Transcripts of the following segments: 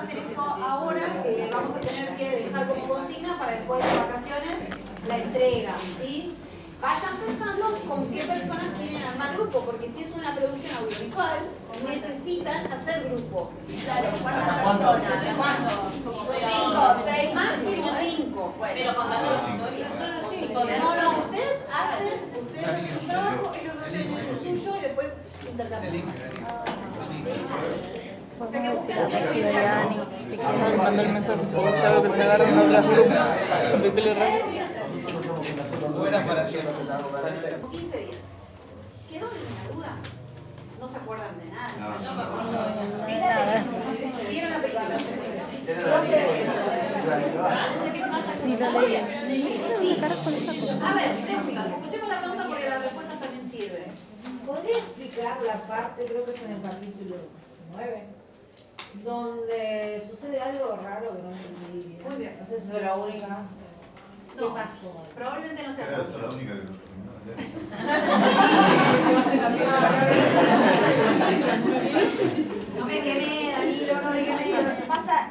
hacer esto ahora, vamos a tener que dejar como consigna para después de las vacaciones la entrega, ¿sí? Vayan pensando con qué personas quieren armar grupo, porque si es una producción audiovisual, necesitan hacer grupo. ¿Cuántas personas? ¿Cuántos? ¿5, 6? Máximo 5. Pero contando las historias. No, ustedes hacen su trabajo, ellos hacen el suyo y después intercambian. Podemos decir a Rosy y a Ani si quieren mandar el mensaje, porque ya veo que se agarran a hablar grupos de Telerradio. 15 días. ¿Quedó alguna duda? ¿No se acuerdan de nada? Nada. ¿Vieron la película? Ni la leí. No sé dónde carajo le saco. A ver, escuchemos la pregunta porque las respuestas también sirven. ¿Podría explicar la parte, creo que es en el capítulo 9, donde sucede algo raro que no entendí bien? Muy bien. No sé si soy la única. ¿Qué No, pasó? probablemente no sea Era la única que no. No me quemé, Danilo, no me quemé. Lo que pasa,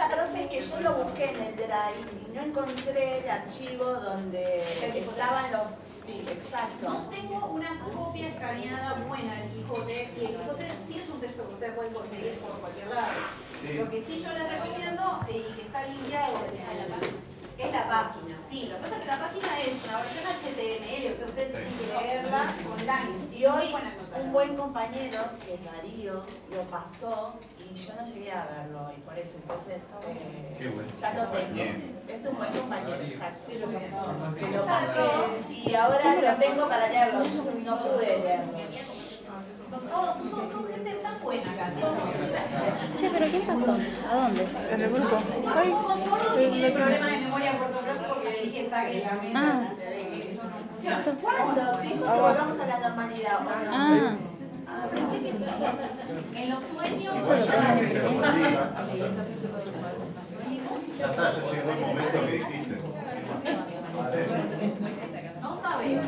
profe, es que yo lo busqué en el Drive y no encontré el archivo donde estaban los... Sí, exacto. No tengo una copia escaneada buena del Quijote, y el Quijote sí es un texto que ustedes pueden conseguir por cualquier lado. Sí. Lo que sí yo les recomiendo, y que está linkeado es la página. Sí, lo que pasa es que la página es una versión HTML, o sea, ustedes tienen que leerla online. Y hoy Buena nota. un buen compañero, que es Darío, lo pasó y yo no llegué a verlo y por eso entonces Qué bueno. ya lo tengo. Bien. Es un buen compañero, exacto. Sí, lo pasó. Que lo pasó y ahora lo tengo para leerlo. No pude leerlo. Son gente tan buena acá. Che, pero ¿qué pasó? ¿A dónde? En el grupo. Ay, un poco sordo y tiene problemas de memoria a corto plazo porque le dije saque la mesa y se ve que eso no funciona. ¿Cuándo? Sí, justo volvamos a la normalidad. Ah, En los sueños. esto lo podemos imprimir. Ya está, ya llegó el momento que dijiste. No saben.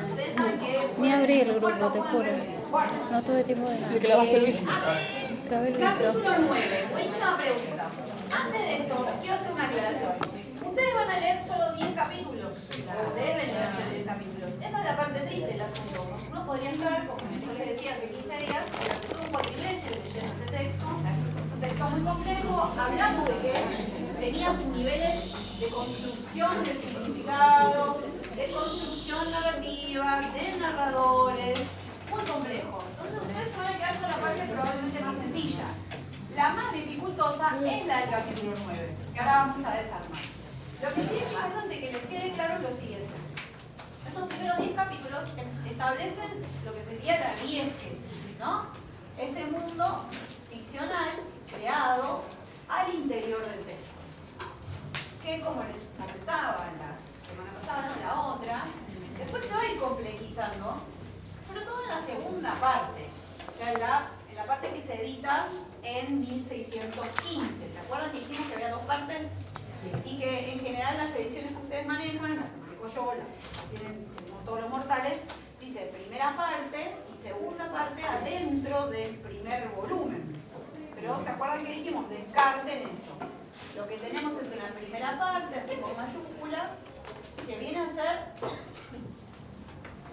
Ustedes saben que. Ni abrí el grupo, te juro. No tuve tiempo de nada. clavaste el visto. Clavé el visto. Capítulo 9. Buenísima pregunta. Antes de eso, quiero hacer una aclaración. Ustedes van a leer solo 10 capítulos. Deben leer solo 10 capítulos. Esa es la parte triste del asunto. Uno podría estar, como yo les decía hace 15 días, durante un cuatrimestre leyendo este texto. Es un texto muy complejo. Hablamos de que tenía sus niveles de construcción del significado, de construcción narrativa, de narradores. Muy complejo. Entonces ustedes se van a quedar con la parte probablemente más sencilla. La más dificultosa es la del capítulo 9, que ahora vamos a desarmar. Lo que sí es importante que les quede claro es lo siguiente. Esos primeros 10 capítulos establecen lo que sería la diégesis, ¿no? Ese mundo ficcional creado al interior del texto. Que como les comentaba la semana pasada, no la otra, después se va a ir complejizando, sobre todo en la segunda parte, o sea, en la parte que se edita en 1615. ¿Se acuerdan que dijimos que había 2 partes? Y que en general las ediciones que ustedes manejan, las que manejo yo, las que tienen todos los mortales, dice primera parte y segunda parte adentro del primer volumen. Pero ¿se acuerdan que dijimos? Descarten eso. Lo que tenemos es una primera parte, así con mayúscula, que viene a ser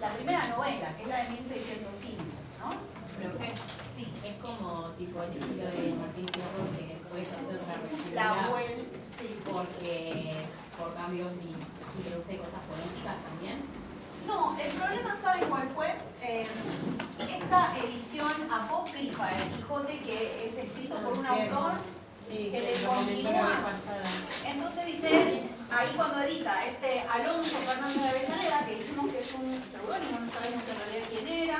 la primera novela, que es la de 1605, ¿no? Profe, Sí. es como tipo el estilo de Martín Fierro que después hace otra versión. La vuelta, Sí, porque por cambios y introduce cosas políticas también. no, el problema, ¿saben cuál fue? Esta edición apócrifa del Quijote, que es escrito por un autor que le continúa. Entonces dice, ahí cuando edita este Alonso Fernández de Avellaneda, que dijimos que es un seudónimo, no sabemos en realidad quién era,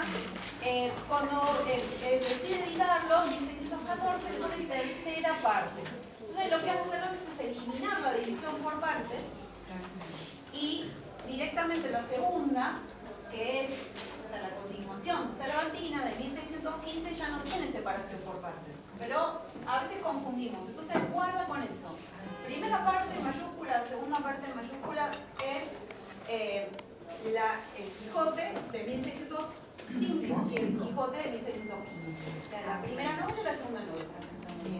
cuando decide editarlo, en 1614, le pone tercera parte. Entonces lo que hace Cervantes es eliminar la división por partes y directamente la segunda, que es la continuación cervantina de 1615, ya no tiene separación por partes. Pero a veces confundimos, entonces guarda con esto. Primera parte en mayúscula, segunda parte en mayúscula es el Quijote de 1605 y el Quijote de 1615. O sea, la primera novela y la segunda novela.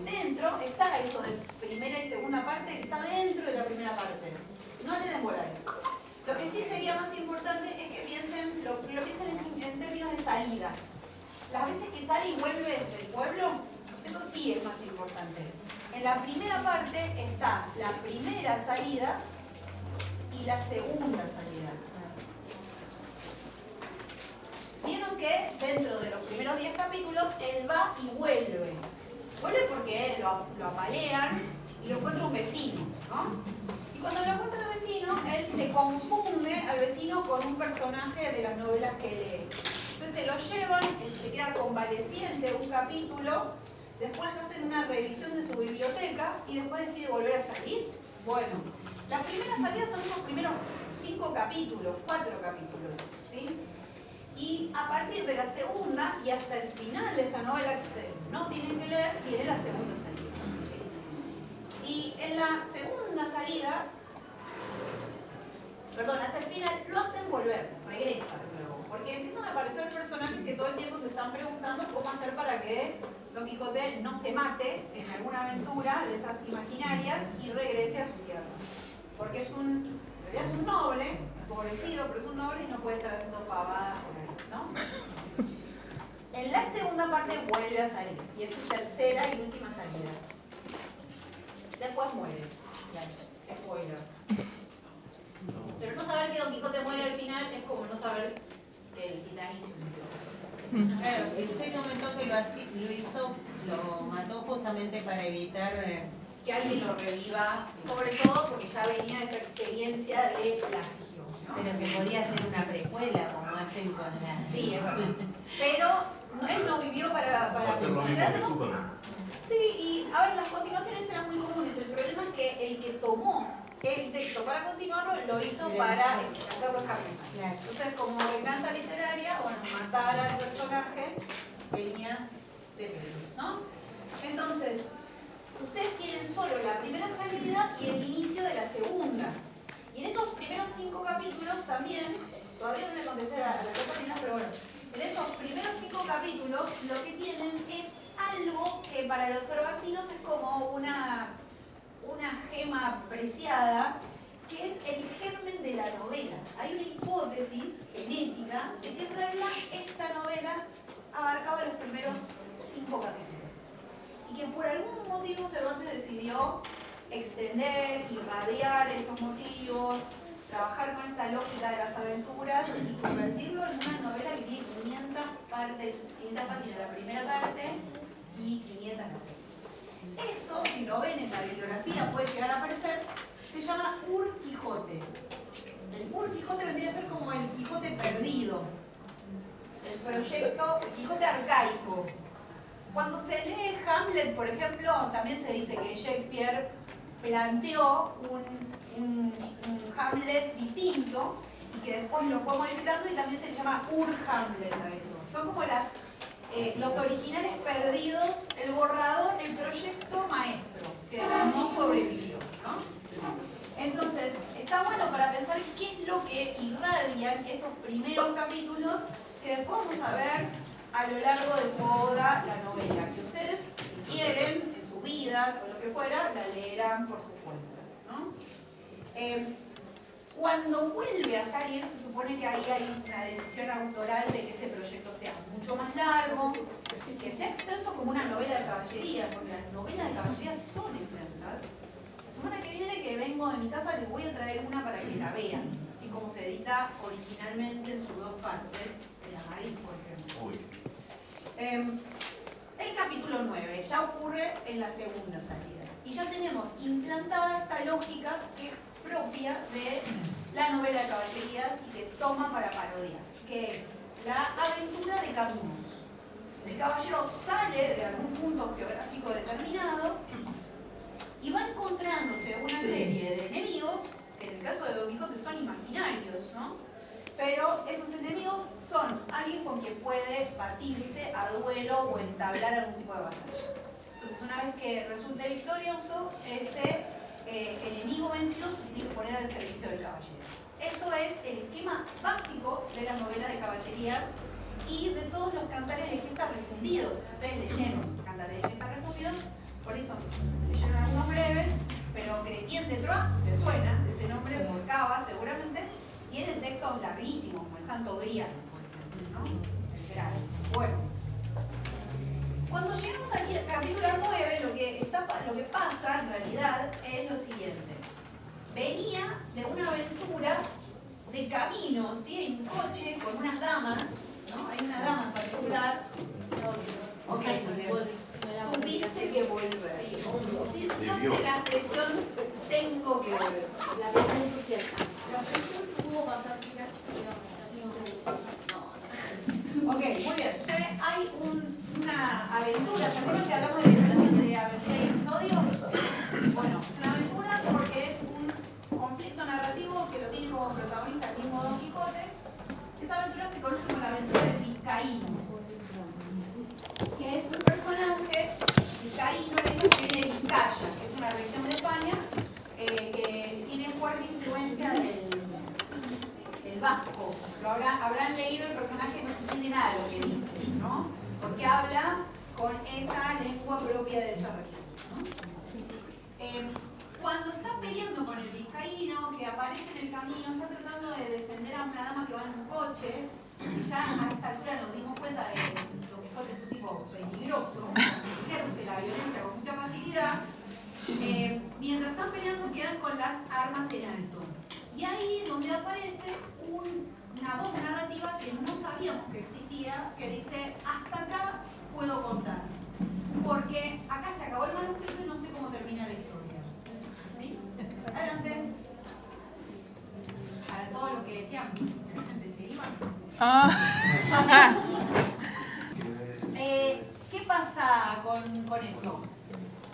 Dentro libro está eso de primera y segunda parte, que está dentro de la primera parte. No le den bola a eso. Lo que sí sería más importante es que piensen, lo piensen en términos de salidas. Las veces que sale y vuelve del pueblo, eso sí es más importante. En la primera parte está la primera salida y la segunda salida. Vieron que dentro de los primeros 10 capítulos él va y vuelve. Vuelve porque lo apalean y lo encuentra un vecino, ¿no? Y cuando lo encuentra el vecino, él se confunde al vecino con un personaje de las novelas que lee. Entonces se lo llevan, él se queda convaleciente un capítulo, después hacen una revisión de su biblioteca y después decide volver a salir. Bueno, las primeras salidas son los primeros 5 capítulos, 4 capítulos, ¿sí? Y a partir de la segunda y hasta el final de esta novela que ustedes no tienen que leer, viene la segunda salida. ¿Sí? Y en la segunda salida, perdón, hacia el final, lo hacen volver, regresa de nuevo. Porque empiezan a aparecer personajes que todo el tiempo se están preguntando cómo hacer para que Don Quijote no se mate en alguna aventura de esas imaginarias y regrese a su tierra. Porque en realidad es un noble, empobrecido, pero es un noble y no puede estar haciendo pavadas por ahí, ¿no? En la segunda parte vuelve a salir y es su tercera y última salida. Después muere. Spoiler. Pero no saber que Don Quijote muere al final es como no saber que el Titanic se hundió. Claro, usted comentó que lo hizo, lo mató justamente para evitar... que alguien lo reviva, sobre todo porque ya venía de esta experiencia de plagio, ¿no? Pero se podía hacer una precuela, como hacen con las... Sí, es verdad. Pero él no vivió para hacer lo mismo que hacerlo. Superman. Sí, y a ver, las continuaciones eran muy comunes. El problema es que el que tomó el texto para continuarlo lo hizo para hacer los capítulos. Entonces, como venganza literaria, bueno, matar al personaje venía de menos, ¿no? Entonces, ustedes tienen solo la primera salida y el inicio de la segunda. Y en esos primeros 5 capítulos también, todavía no le contesté a la cosa, pero bueno, en esos primeros 5 capítulos lo que tienen es algo que para los cervantinos es como una gema preciada, que es el germen de la novela. Hay una hipótesis genética de que en realidad esta novela abarcaba los primeros 5 capítulos. Y que por algún motivo Cervantes decidió extender, irradiar esos motivos, trabajar con esta lógica de las aventuras y convertirlo en una novela que tiene 500 páginas en la primera parte y 500 en la segunda. Eso, si lo ven en la bibliografía, puede llegar a aparecer, se llama Ur Quijote. El Ur Quijote vendría a ser como el Quijote perdido, el proyecto, el Quijote arcaico. Cuando se lee Hamlet, por ejemplo, también se dice que Shakespeare planteó un Hamlet distinto y que después lo fue modificando y también se le llama Ur-Hamlet a eso. Son como los originales perdidos, el borrador, el proyecto maestro, que no sobrevivió, ¿no? Entonces, está bueno para pensar qué es lo que irradian esos primeros capítulos que después vamos a ver a lo largo de toda la novela, que ustedes, si quieren, en sus vidas o lo que fuera, la leerán por su cuenta, ¿no? Cuando vuelve a salir, se supone que ahí hay una decisión autoral de que ese proyecto sea mucho más largo, que sea extenso como una novela de caballería, porque las novelas de caballería son extensas. La semana que viene que vengo de mi casa les voy a traer una para que la vean, así como se edita originalmente en sus 2 partes, en la Madrid, por ejemplo. El capítulo 9 ya ocurre en la segunda salida y ya tenemos implantada esta lógica que es propia de la novela de caballerías y que toma para parodiar, que es la aventura de caminos. El caballero sale de algún punto geográfico determinado y va encontrándose una serie de enemigos, que en el caso de Don Quijote son imaginarios, ¿no? Pero esos enemigos son alguien con quien puede batirse a duelo o entablar algún tipo de batalla. Entonces, una vez que resulte victorioso, ese enemigo vencido se tiene que poner al servicio del caballero. Eso es el esquema básico de las novelas de caballerías y de todos los cantares de gestas refundidos. Ustedes leyeron cantares de gestas refundidos por eso leyeron algunos breves, pero Chrétien de Troyes, que suena ese nombre por Cava seguramente, tiene textos larguísimos, como el Santo Grial, por ejemplo, ¿no? El Graal. Bueno, cuando llegamos aquí al capítulo 9, lo que pasa en realidad es lo siguiente. Venía de una aventura de camino, ¿sí? En un coche con unas damas, ¿no? Hay una dama en particular. Ok, tuviste que volver. Sí, usaste la expresión tengo que volver. La presión social. La presión se pudo pasar. Ok, muy bien. Hay una aventura, ¿se acuerdan que hablamos de episodios? Bueno, es una aventura porque es un conflicto narrativo que lo tiene como protagonista el mismo Don Quijote. Esa aventura se conoce como la aventura del vizcaíno, que es un personaje vizcaíno, eso que viene de Vizcaya, que es una región de España que tiene fuerte influencia del vasco. Lo habrán leído el personaje, no se entiende nada de lo que dice, ¿no? Porque habla con esa lengua propia de esa región, ¿no? Cuando está peleando con el vizcaíno, que aparece en el camino, está tratando de defender a una dama que va en un coche, y ya a esta altura nos dimos cuenta de que Don Quijote es un tipo peligroso, ejerce la violencia con mucha facilidad. Mientras están peleando quedan con las armas en alto. Y ahí es donde aparece una voz narrativa que no sabíamos que existía, que dice, hasta acá puedo contar. Porque acá se acabó el manuscrito y no sé cómo termina la historia. ¿Sí? Adelante. Para todo lo que decían, la gente se iba. ¿Qué pasa con esto?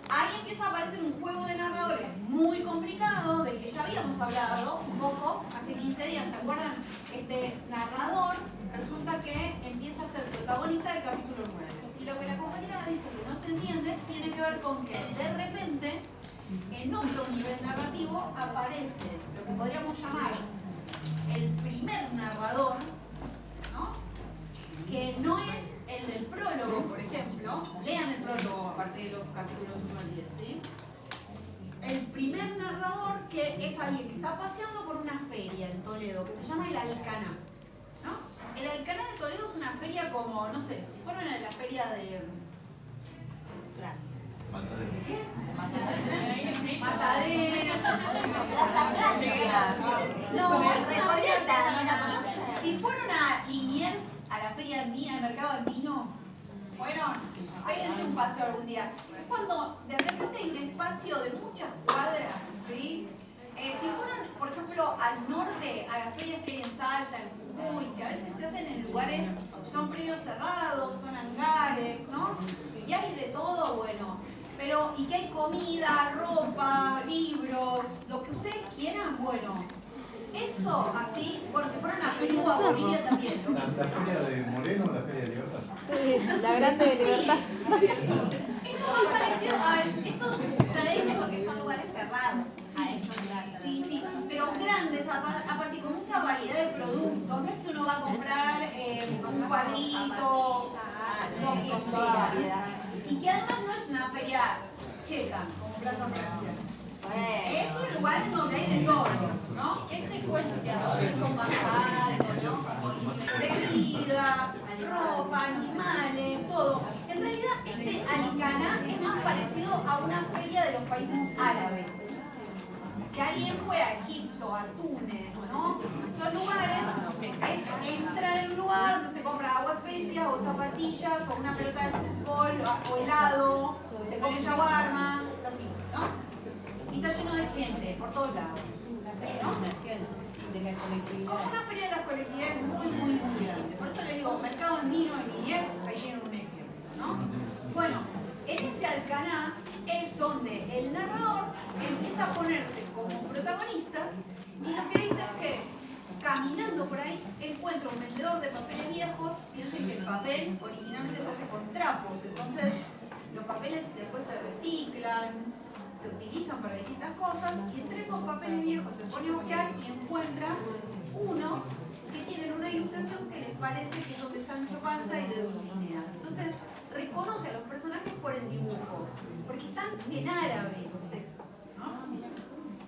Ahí empieza a aparecer un juego de narradores muy complicado, del que ya habíamos hablado un poco, hace 15 días, ¿se acuerdan? Este narrador resulta que empieza a ser protagonista del capítulo 9. Y lo que la compañera dice que no se entiende tiene que ver con que de repente, en otro nivel narrativo, aparece lo que podríamos llamar el primer narrador, ¿no? Que no es el del prólogo, por ejemplo. Lean el prólogo a partir de los capítulos 1 al 10, ¿sí? El primer narrador que es alguien que está paseando por una feria en Toledo, que se llama el Alcaná, ¿no? El Alcaná de Toledo es una feria como, no sé, si fueron a la feria de ¿qué? Matadero. No, Recoleta, no la conocen. Si fueron a Liniers, a la feria andina, al mercado andino, fueron, péguense un paseo algún día. Es cuando de repente hay un espacio de muchas cuadras, ¿sí? Si fueron, por ejemplo, al norte, a las ferias que hay en Salta, en Jujuy, que a veces se hacen en lugares, son predios cerrados, son hangares, ¿no? Y hay de todo, bueno. Pero, y que hay comida, ropa, libros, lo que ustedes quieran, bueno. Eso así, bueno, si fueron a Perú o a Bolivia también. ¿La feria de Moreno o la feria de Libertad? Sí, la grande de Libertad. Esto va parecido a estos. Se le dice porque son lugares cerrados. Sí, pero grandes, aparte con mucha variedad de productos. No es que uno va a comprar un cuadrito, no, que es toda variedad. Y que además no es una feria cheta, como Plaza Francia. Es un lugar en donde hay de todo, ¿no? ¿Qué secuencia? Son más altos, ¿no? Bebida, ropa, animales, todo. En realidad, este Alcaná es más parecido a una feria de los países árabes. Si alguien fue a Egipto, a Túnez, ¿no? Son lugares, es entrar en un lugar donde se compra agua especia o zapatillas o una pelota de fútbol o helado, se come shawarma, así, ¿no? Y está lleno de gente por todos lados. ¿No? De la colectividad. Como una feria de las colectividades muy grande. Por eso le digo, mercado andino en Liniers, ahí tienen un ejemplo, ¿no? Bueno, en ese Alcaná es donde el narrador empieza a ponerse como protagonista y lo que dice es que caminando por ahí encuentra un vendedor de papeles viejos. Piensen que el papel originalmente se hace con trapos, entonces los papeles después se reciclan, se utilizan para distintas cosas, y entre esos papeles viejos se pone a buscar y encuentra unos que tienen una ilustración que les parece que son de Sancho Panza y de Dulcinea. Entonces reconoce a los personajes por el dibujo, porque están en árabe los textos, ¿no?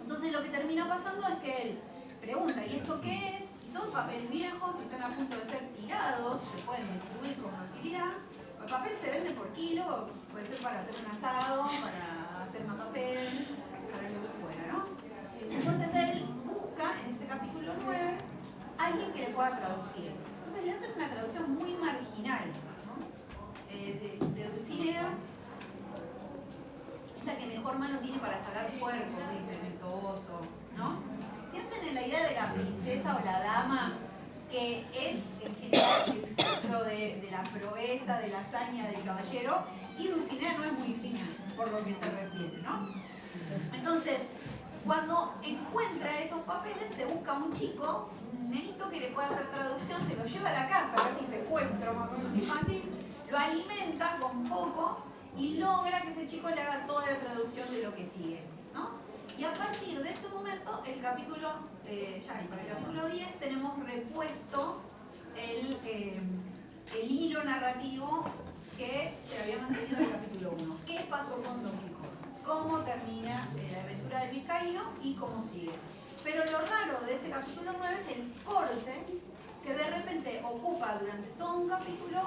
Entonces lo que termina pasando es que él pregunta, ¿y esto qué es? Y son papeles viejos, y están a punto de ser tirados, se pueden destruir con facilidad. El papel se vende por kilo, puede ser para hacer un asado, para hacer más papel, para lo que fuera, ¿no? Entonces él busca en ese capítulo 9 a alguien que le pueda traducir. Entonces le hacen una traducción muy marginal, ¿no? De Dulcinea es la que mejor mano tiene para sacar cuerpos, dice Ventoso, ¿no? Piensen en la idea de la princesa o la dama, que es en general el centro de la proeza, de la hazaña del caballero, y Dulcinea no es muy fina, por lo que se refiere, ¿no? Entonces, cuando encuentra esos papeles, se busca un chico, un nenito que le pueda hacer traducción, se lo lleva a la casa, casi secuestro, más o menos infantil, lo alimenta con poco y logra que ese chico le haga toda la traducción de lo que sigue, ¿no? Y a partir de ese momento, el capítulo, para el capítulo 10, tenemos repuesto el hilo narrativo que se había mantenido en el capítulo 1. ¿Qué pasó con Don Quijote? ¿Cómo termina la aventura del vizcaíno y cómo sigue? Pero lo raro de ese capítulo 9 es el corte que de repente ocupa durante todo un capítulo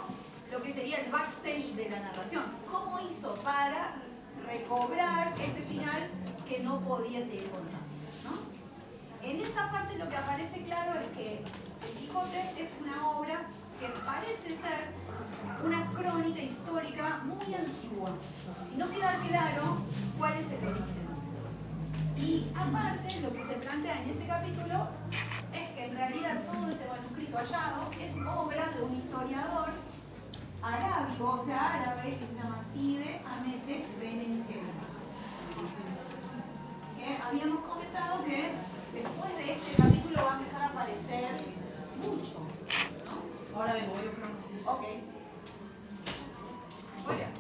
lo que sería el backstage de la narración. ¿Cómo hizo para recobrar ese final que no podía seguir contando, ¿no? En esa parte lo que aparece claro es que El Quijote es una obra que parece ser una crónica histórica muy antigua y no queda claro cuál es el origen. Y aparte lo que se plantea en ese capítulo es que en realidad todo ese manuscrito hallado es obra de un historiador arábigo, o sea árabe, que se llama Cide Hamete Benengeli. Habíamos comentado que después de este capítulo va a empezar a aparecer mucho, ¿no? Ahora vengo, voy a buscar una silla. Ok. Muy bien.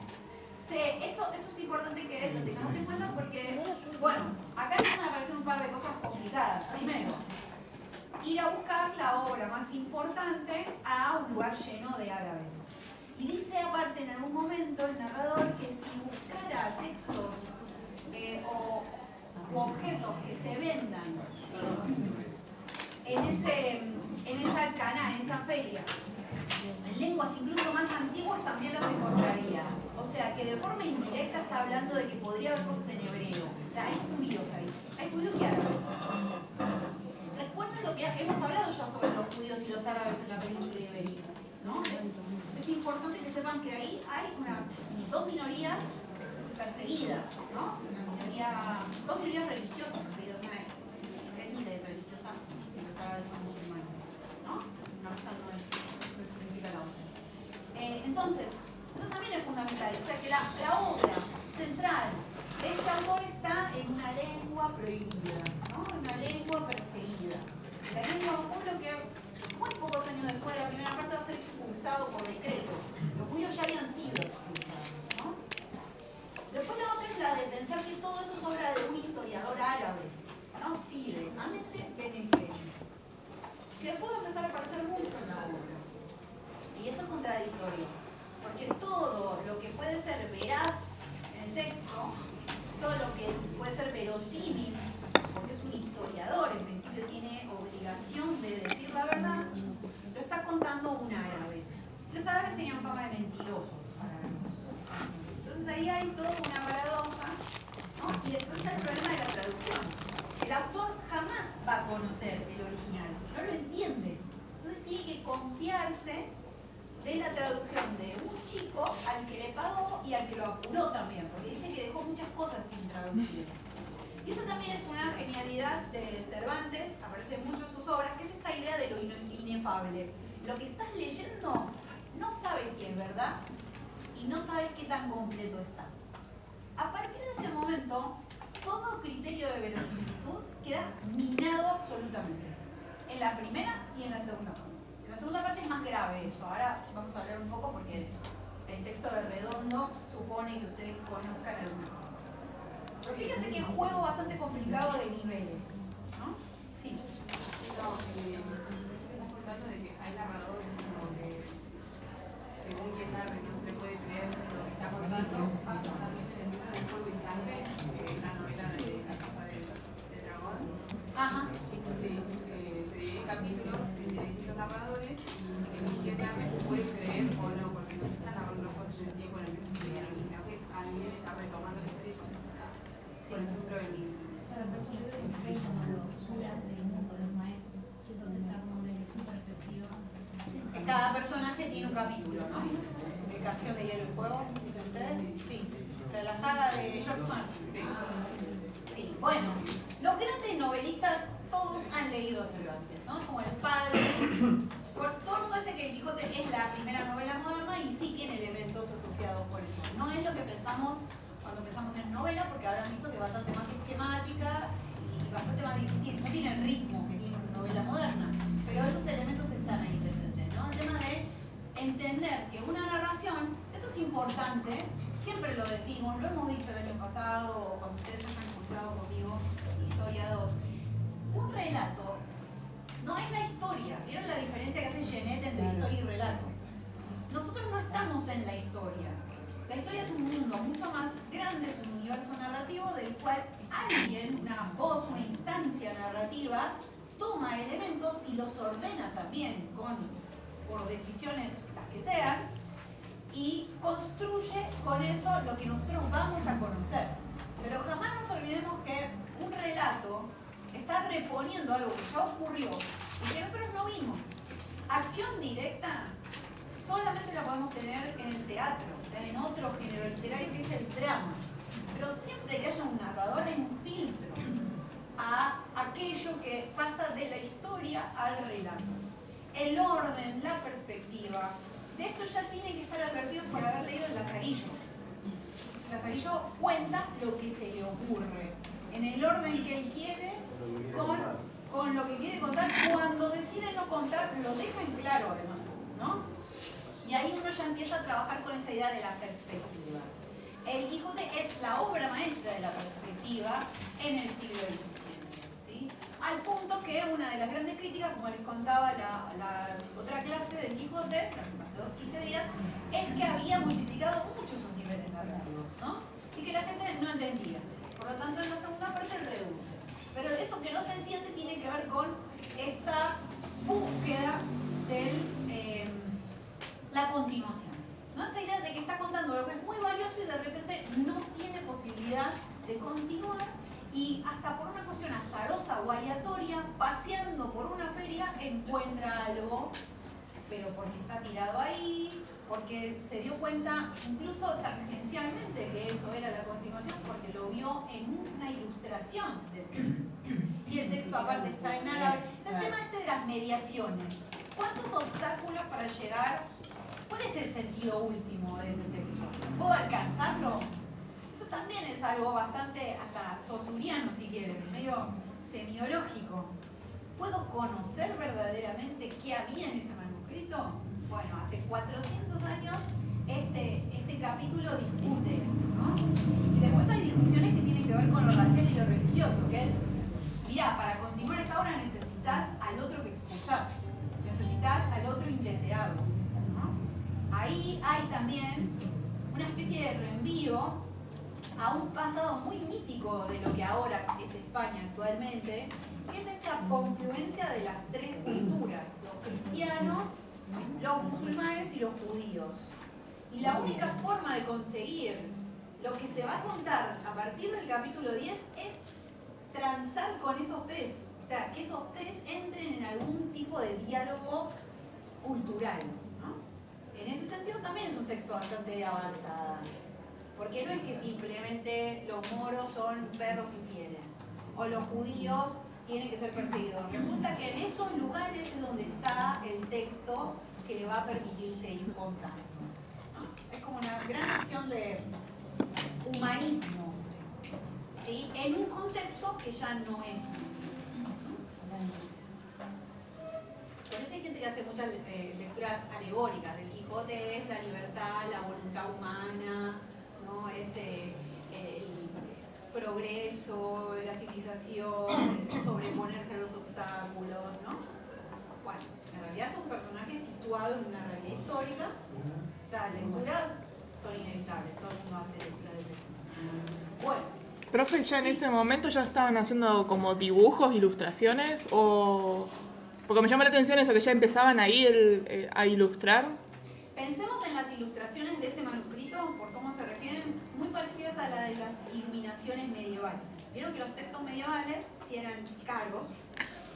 Sí, eso es importante que lo tengamos en cuenta porque, bueno, acá empiezan a aparecer un par de cosas complicadas. Primero, ir a buscar la obra más importante a un lugar lleno de árabes. Y dice aparte en algún momento el narrador que si buscara textos o objetos que se vendan en esa alcaná, en esa feria, en lenguas incluso más antiguas, también las encontraría. O sea que de forma indirecta está hablando de que podría haber cosas en hebreo. O sea, hay judíos ahí. Hay judíos y árabes. Recuerden lo que hemos hablado ya sobre los judíos y los árabes en la península ibérica, ¿no? Es importante que sepan que ahí hay dos minorías perseguidas, ¿no? Dos minorías religiosas, una es étnica y religiosa, si los árabes son musulmanes, ¿no? Una cosa no significa la otra. Entonces, eso también es fundamental, o sea que la obra central de este autor está en una lengua prohibida, ¿no? Una lengua perseguida. La lengua de un pueblo que muy pocos años después de la primera parte va a ser expulsado por decreto. Los judíos ya habían sido expulsados, ¿no? Después la otra es la de pensar que todo eso es obra de un historiador árabe, ¿no? Cide Hamete Benengeli, que después va a empezar a aparecer mucho en la obra. Y eso es contradictorio, porque todo lo que puede ser veraz en el texto, todo lo que puede ser verosímil, porque es un historiador, en principio tiene obligación de decir la verdad, lo está contando un árabe. Los árabes tenían fama de mentirosos. Entonces ahí hay toda una paradoja, ¿no? Y después está el problema de la traducción. El autor jamás va a conocer el original, no lo entiende. Entonces tiene que confiarse de la traducción de un chico al que le pagó y al que lo apuró también, porque dice que dejó muchas cosas sin traducir. Y eso también es una genialidad de Cervantes, aparece mucho en sus obras, que es esta idea de lo inefable. Lo que estás leyendo no sabes si es verdad y no sabes qué tan completo está. A partir de ese momento, todo criterio de verosimilitud queda minado absolutamente. En la primera y en la segunda parte. En la segunda parte es más grave eso. Ahora vamos a hablar un poco porque el texto de Redondo supone que ustedes conozcan algunas cosas. Pero fíjense que es un juego bastante complicado de niveles, ¿no? Sí. No, es importante de que hay narradores donde según quien narre, no puede creer lo que está contando, pasa también en el libro de Fuego y Sangre, la novela de La Casa del Dragón. Ajá. Sí, se divide en capítulos, tiene distintos narradores y Emilia Clarke puede creer o no, porque no se está narrando las cosas en el tiempo en el que sucedieron, sino que alguien está retomando la historia y contándola. Por ejemplo, Claro, pero eso yo creo que es como lo durante el mundo de los maestros. Entonces está como desde su perspectiva. Cada personaje tiene un capítulo, ¿no? Canción de Hielo y Fuego, ¿dicen ustedes? Sí. O sea, la saga de George Martin. Sí. Bueno, los grandes novelistas todos han leído a Cervantes, ¿no? Como el padre. Todo el mundo dice que el Quijote es la primera novela moderna y sí tiene elementos asociados por eso. No es lo que pensamos cuando pensamos en novela, porque habrán visto que es bastante más sistemática y bastante más difícil. No tiene el ritmo que tiene una novela moderna, pero esos elementos están ahí presentes, ¿no? El tema de entender que una narración, esto es importante, siempre lo decimos, lo hemos dicho el año pasado, o cuando ustedes hayan cursado conmigo Historia 2, un relato no es la historia. ¿Vieron la diferencia que hace Genet entre historia y relato? Nosotros no estamos en la historia. La historia es un mundo mucho más grande, es un universo narrativo del cual alguien, una voz, una instancia narrativa, toma elementos y los ordena también por decisiones las que sean y construye con eso lo que nosotros vamos a conocer. Pero jamás nos olvidemos que un relato está reponiendo algo que ya ocurrió y que nosotros no vimos. Acción directa solamente la podemos tener en el teatro, o sea, en otro género literario que es el drama. Pero siempre que haya un narrador hay un filtro a aquello que pasa de la historia al relato. El orden, la perspectiva, de esto ya tienen que estar advertidos por haber leído el Lazarillo. El Lazarillo cuenta lo que se le ocurre, en el orden que él quiere, con lo que quiere contar. Cuando decide no contar, lo deja en claro además, ¿no? Y ahí uno ya empieza a trabajar con esta idea de la perspectiva. El Quijote es la obra maestra de la perspectiva en el siglo XVII. ¿Sí? Al punto que una de las grandes críticas, como les contaba la otra clase del Quijote, hace 15 días, es que había multiplicado mucho sus niveles narrativos, ¿no? Y que la gente no entendía. Por lo tanto, en la segunda parte reduce. Pero eso que no se entiende tiene que ver con esta búsqueda de la continuación, ¿no? Esta idea de que está contando algo que es muy valioso y de repente no tiene posibilidad de continuar y hasta por una cuestión azarosa o aleatoria, paseando por una feria, encuentra algo, pero porque está tirado ahí, porque se dio cuenta incluso tangencialmente que eso era la continuación, porque lo vio en una ilustración del texto. Y el texto aparte está en árabe. El tema este de las mediaciones. ¿Cuántos obstáculos para llegar? ¿Cuál es el sentido último de ese texto? ¿Puedo alcanzarlo? Eso también es algo bastante hasta saussuriano, si quieren, medio semiológico. ¿Puedo conocer verdaderamente qué había en ese manuscrito? Bueno, hace 400 años este capítulo discute eso, ¿no? Y después hay discusiones que tienen que ver con lo racial y lo religioso, que es, mirá, para continuar esta obra necesitas al otro que expulsás, necesitas al otro indeseado, ¿no? Ahí hay también una especie de reenvío a un pasado muy mítico de lo que ahora es España actualmente, que es esta confluencia de las tres culturas, los cristianos, los musulmanes y los judíos. Y la única forma de conseguir lo que se va a contar a partir del capítulo 10 es transar con esos tres, o sea, que esos tres entren en algún tipo de diálogo cultural, ¿no? En ese sentido también es un texto bastante de avanzada, porque no es que simplemente los moros son perros infieles o los judíos tienen que ser perseguidos. Resulta que en esos lugares es donde está el texto que le va a permitir seguir contando, ¿no? Es como una gran acción de humanismo, ¿sí? En un contexto que ya no es humanismo. Por eso hay gente que hace muchas lecturas alegóricas del Quijote, es la libertad, la voluntad humana, ¿no? Es el progreso, la civilización, sobreponerse a los obstáculos, ¿no? Bueno, en realidad es un personaje situado en una realidad histórica, o sea, lecturas son inevitables, todo el mundo hace lectura de ese tipo. Bueno. Profe, ¿ya en ese momento ya estaban haciendo como dibujos, ilustraciones? O... Porque me llama la atención eso, que ya empezaban ahí a ilustrar. Pensemos en las ilustraciones de ese manuscrito, por cómo se refieren, muy parecidas a la de las iluminaciones medievales. Vieron que los textos medievales, si eran caros,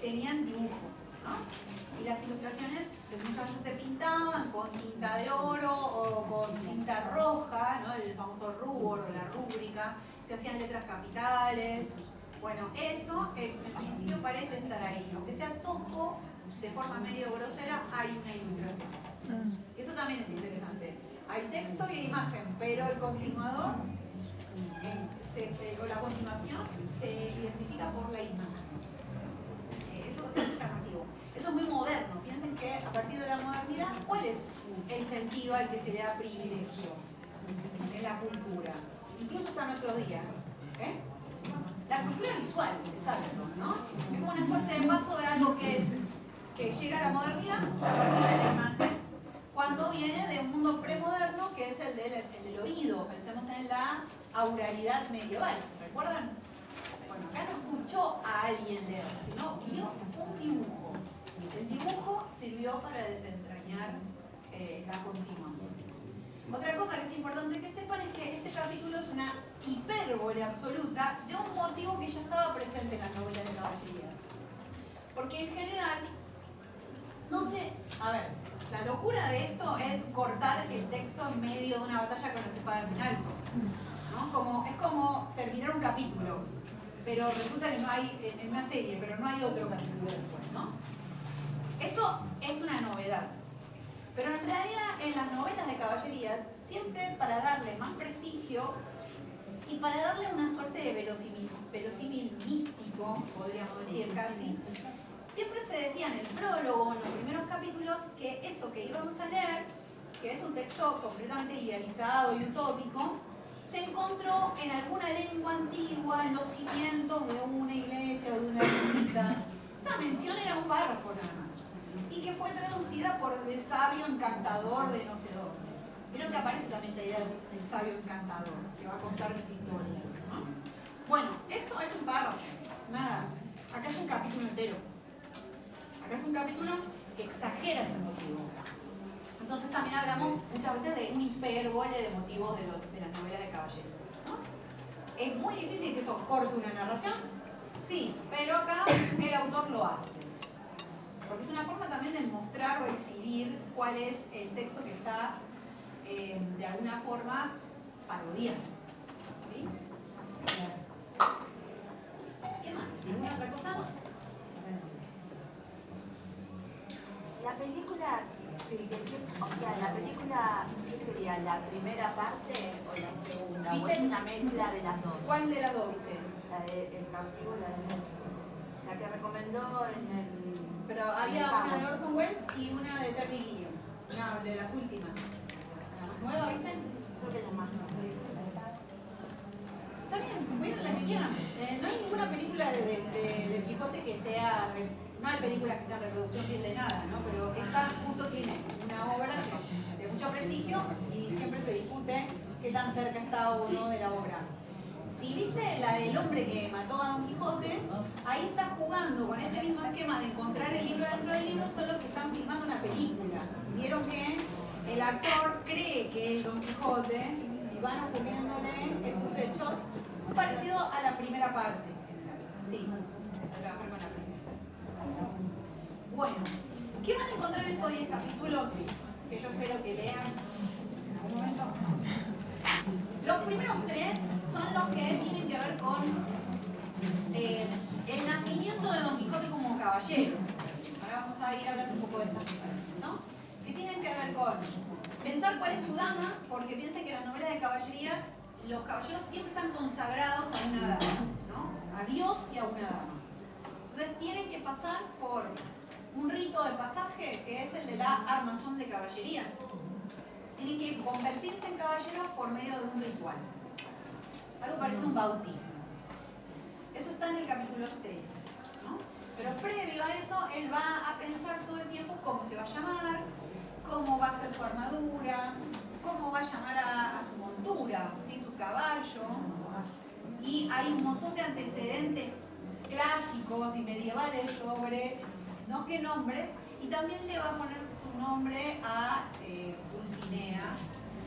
tenían dibujos, ¿no? Y las ilustraciones muchas veces se pintaban con tinta de oro o con tinta roja, ¿no? El famoso rubor o la rúbrica, se hacían letras capitales. Bueno, eso en principio parece estar ahí, aunque sea tosco, de forma medio grosera, hay una ilustración. Eso también es interesante. Hay texto y hay imagen, pero el continuador o la continuación se identifica por la imagen. Eso es llamativo. Eso es muy moderno. Piensen que a partir de la modernidad, ¿cuál es el sentido al que se le da privilegio en la cultura? Incluso hasta nuestros días. La cultura visual, exacto, ¿no? Es como una suerte de paso de algo que llega a la modernidad a partir de la imagen, cuando viene de un mundo premoderno que es el del oído. Pensemos en la auralidad medieval, ¿recuerdan? Bueno, acá no escuchó a alguien leer, sino vio un dibujo. El dibujo sirvió para desentrañar la continuación. Otra cosa que es importante que sepan es que este capítulo es una hipérbole absoluta de un motivo que ya estaba presente en las novelas de caballerías. Porque en general, no sé, a ver, la locura de esto es cortar el texto en medio de una batalla con las espadas en alto, ¿no? Es como terminar un capítulo, pero resulta que no hay, en una serie, pero no hay otro capítulo después, ¿no? Eso es una novedad. Pero en realidad en las novelas de caballerías, siempre para darle más prestigio y para darle una suerte de verosímil místico, podríamos decir casi, siempre se decía en el prólogo, en los primeros capítulos, que eso que íbamos a leer, que es un texto completamente idealizado y utópico, se encontró en alguna lengua antigua, en los cimientos de una iglesia o de una ermita. Esa mención era un párrafo nada más. Y que fue traducida por el sabio encantador de no sé dónde. Creo que aparece también la idea del sabio encantador, que va a contar mis historias, ¿no? Bueno, eso es un párrafo, nada. Acá es un capítulo entero. Acá es un capítulo que exagera ese motivo. Entonces también hablamos muchas veces de un hipérbole de motivos de las novelas de caballeros, ¿no? ¿Es muy difícil que eso corte una narración? Sí, pero acá el autor lo hace. Porque es una forma también de mostrar o exhibir cuál es el texto que está de alguna forma parodiando. ¿Sí? ¿Qué más? ¿Alguna otra cosa? La película, o sea, la película, ¿qué sería? ¿La primera parte o la segunda? ¿O es una mezcla de las dos? ¿Cuál de las dos viste? La de El cautivo, la que recomendó en el... Pero había una de Orson Welles y una de Terry Gilliam. Una de las últimas. ¿La más nueva, viste? Creo que es la más nueva. Está bien, miren la que quieran. No hay ninguna película de Quijote que sea... No hay películas que sean reproducción fiel de nada, ¿no? Pero esta justo tiene una obra de mucho prestigio y siempre se discute qué tan cerca está o no de la obra. Si viste la del hombre que mató a Don Quijote, ahí está jugando con este mismo esquema de encontrar el libro dentro del libro, solo que están filmando una película. Vieron que el actor cree que es Don Quijote y van ocurriéndole esos hechos muy parecido a la primera parte. Sí, a trabajar con la primera. Bueno, ¿qué van a encontrar en estos 10 capítulos que yo espero que lean en algún momento? Los primeros 3 son los que tienen que ver con el nacimiento de Don Quijote como caballero. Ahora vamos a ir hablando un poco de estas cosas, ¿no? Que tienen que ver con pensar cuál es su dama, porque piensen que en las novelas de caballerías los caballeros siempre están consagrados a una dama, ¿no? A Dios y a una dama. Entonces tienen que pasar por un rito de pasaje que es el de la armazón de caballería. Tienen que convertirse en caballeros por medio de un ritual. Algo parece un bautismo. Eso está en el capítulo 3, ¿no? Pero previo a eso, él va a pensar todo el tiempo cómo se va a llamar, cómo va a ser su armadura, cómo va a llamar a su montura, ¿sí? Su caballo. Y hay un montón de antecedentes clásicos y medievales sobre, ¿no?, qué nombres. Y también le va a poner su nombre a Dulcinea,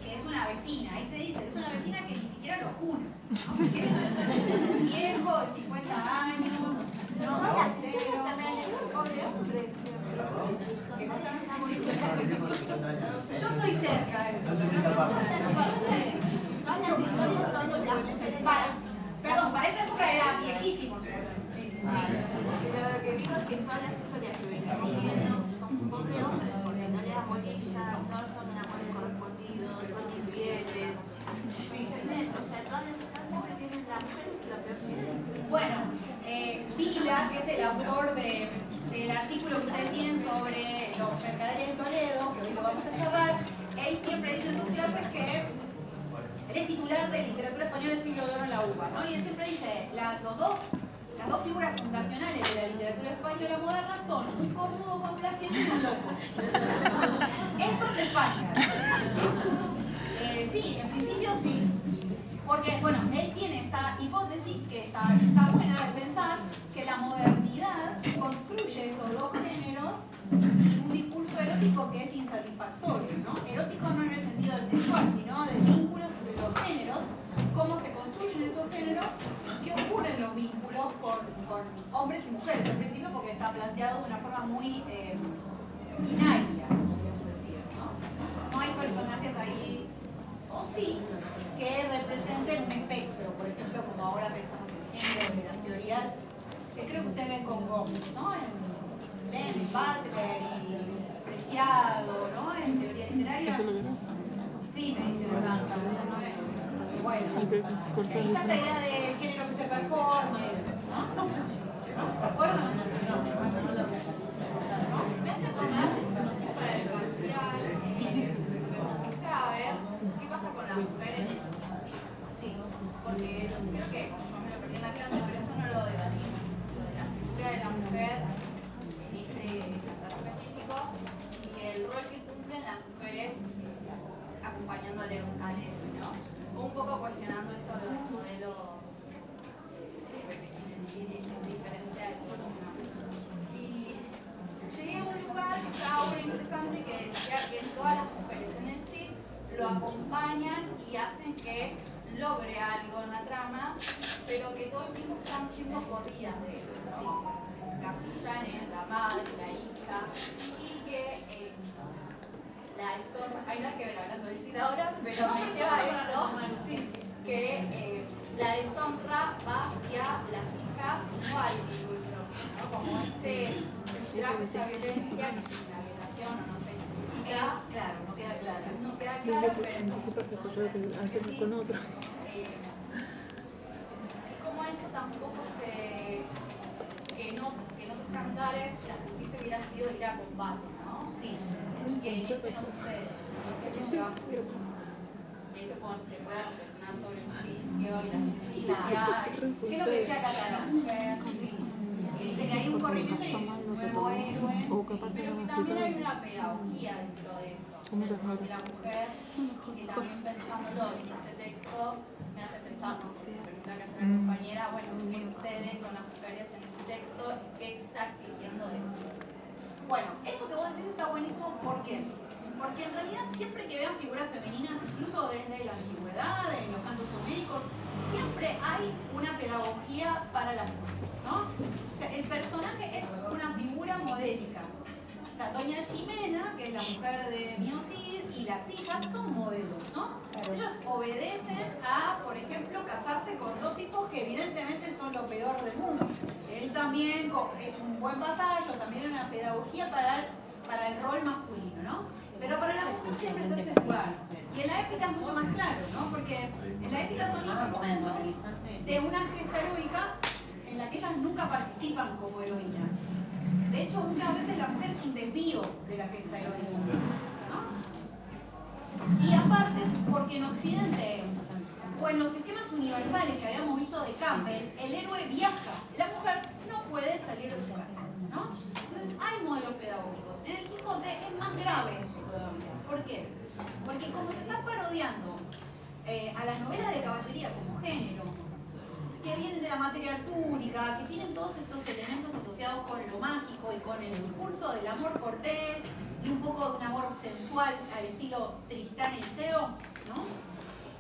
que es una vecina. Ahí se dice que es una vecina que ni siquiera lo jura, ¿no? Que es un viejo de 50 años, no, soltero. Pobre hombre, ¿Qué cosa? Yo estoy cerca de eso. Para esa época era viejísimo. Pero lo que digo es que todas las historias que venimos viendo son pobre hombres, porque no le dan bolilla, no son amores correspondidos, son infieles. O sea, todas las historias siempre tienen las mujeres la peor fiel. Bueno, Vila, que es el autor del artículo que ustedes tienen sobre los mercaderes de Toledo, que hoy lo vamos a charlar, él siempre dice en sus clases que él es titular de literatura española del siglo de oro en la UBA, ¿no? Y él siempre dice, las dos figuras fundacionales de la literatura española moderna son un cornudo complaciente y un loco. Eso es España. Sí, en principio sí. Porque, bueno, él tiene esta hipótesis que está buena de pensar, que la modernidad construye esos dos géneros un discurso erótico que es insatisfactorio, ¿no? Erótico no en el sentido de sexual, sino de vínculos entre los géneros, cómo se construyen esos géneros, qué ocurren los vínculos con hombres y mujeres, en principio porque está planteado de una forma muy binaria, podríamos decir, ¿no? No hay personajes ahí, o sí, que representen un espectro, por ejemplo, como ahora pensamos en género de las teorías, que creo que ustedes ven con Gomes, ¿no? En Lem, Butler y Preciado, ¿no? En teoría literaria. ¿Eso es lo que era? Sí, me dicen acá. Bueno, está esta idea del género que se performa, ¿no? ¿Se acuerdan? Me hace acordar para el parcial, me puse a ver qué pasa con la mujer en el museo. Sí. Porque creo que yo me lo perdí en la clase, pero eso no lo debatimos. Lo de la figura de la mujer en ese sector específico y el rol que cumplen las mujeres acompañándole al héroe, ¿no? Un poco cuestionando eso de los modelos diferenciales. Y llegué a un lugar que estaba muy interesante que decía que todas las mujeres en el CID lo acompañan y hacen que logre algo en la trama, pero que todo el tiempo están siendo corridas de eso, ¿no? Encasillan en la madre, la hija, y que la deshonra, hay nada que ver hablando de CID ahora, pero me lleva a esto, que la deshonra va hacia las hijas y no al individuo propio, ¿no? Como esa violencia, que es una violación o no se identifica. Claro, no queda claro. No queda claro, pero es con otro. y como eso tampoco que en otros cantares la justicia hubiera sido ir a combate, ¿no? Sí. Y que en este no sucede, sino que te lleva eso. Eso se puede reflexionar sobre el juicio y la justicia. ¿Qué es lo que decía acá la mujer? Sí. Y dice que hay un corrimiento y un nuevo héroe, sí, pero que también hay una pedagogía dentro de eso, del rol de la mujer, y que también pensándolo en este texto me hace pensar, ¿no? Porque me pregunta que hace la compañera, bueno, ¿qué sucede con las mujeres en este texto y qué está escribiendo eso? Bueno, eso que vos decís está buenísimo, ¿por qué? Porque en realidad siempre que vean figuras femeninas, incluso desde la antigüedad, en los cantos homéricos, siempre hay una pedagogía para la mujer, ¿no? O sea, el personaje es una figura modélica. La doña Ximena, que es la mujer de Miocid, y las hijas son modelos, ¿no? Ellas obedecen a, por ejemplo, casarse con dos tipos que evidentemente son lo peor del mundo. Él también es un buen vasallo, también es una pedagogía para el rol masculino, ¿no? Pero para la mujer siempre está ese lugar. Y en la épica es mucho más claro, ¿no? Porque en la épica son los argumentos de una gesta heroica en la que ellas nunca participan como heroínas. De hecho, muchas veces la mujer es un desvío de la gesta heroica, ¿no? Y aparte, porque en Occidente, o en los esquemas universales que habíamos visto de Campbell, el héroe viaja, la mujer no puede salir de su casa, ¿no? Entonces hay modelos pedagógicos. En el Quijote es más grave eso todavía. ¿Por qué? Porque como se está asociando a las novelas de caballería como género, que vienen de la materia artúrica, que tienen todos estos elementos asociados con lo mágico y con el discurso del amor cortés y un poco de un amor sensual al estilo Tristán y Iseo, ¿no?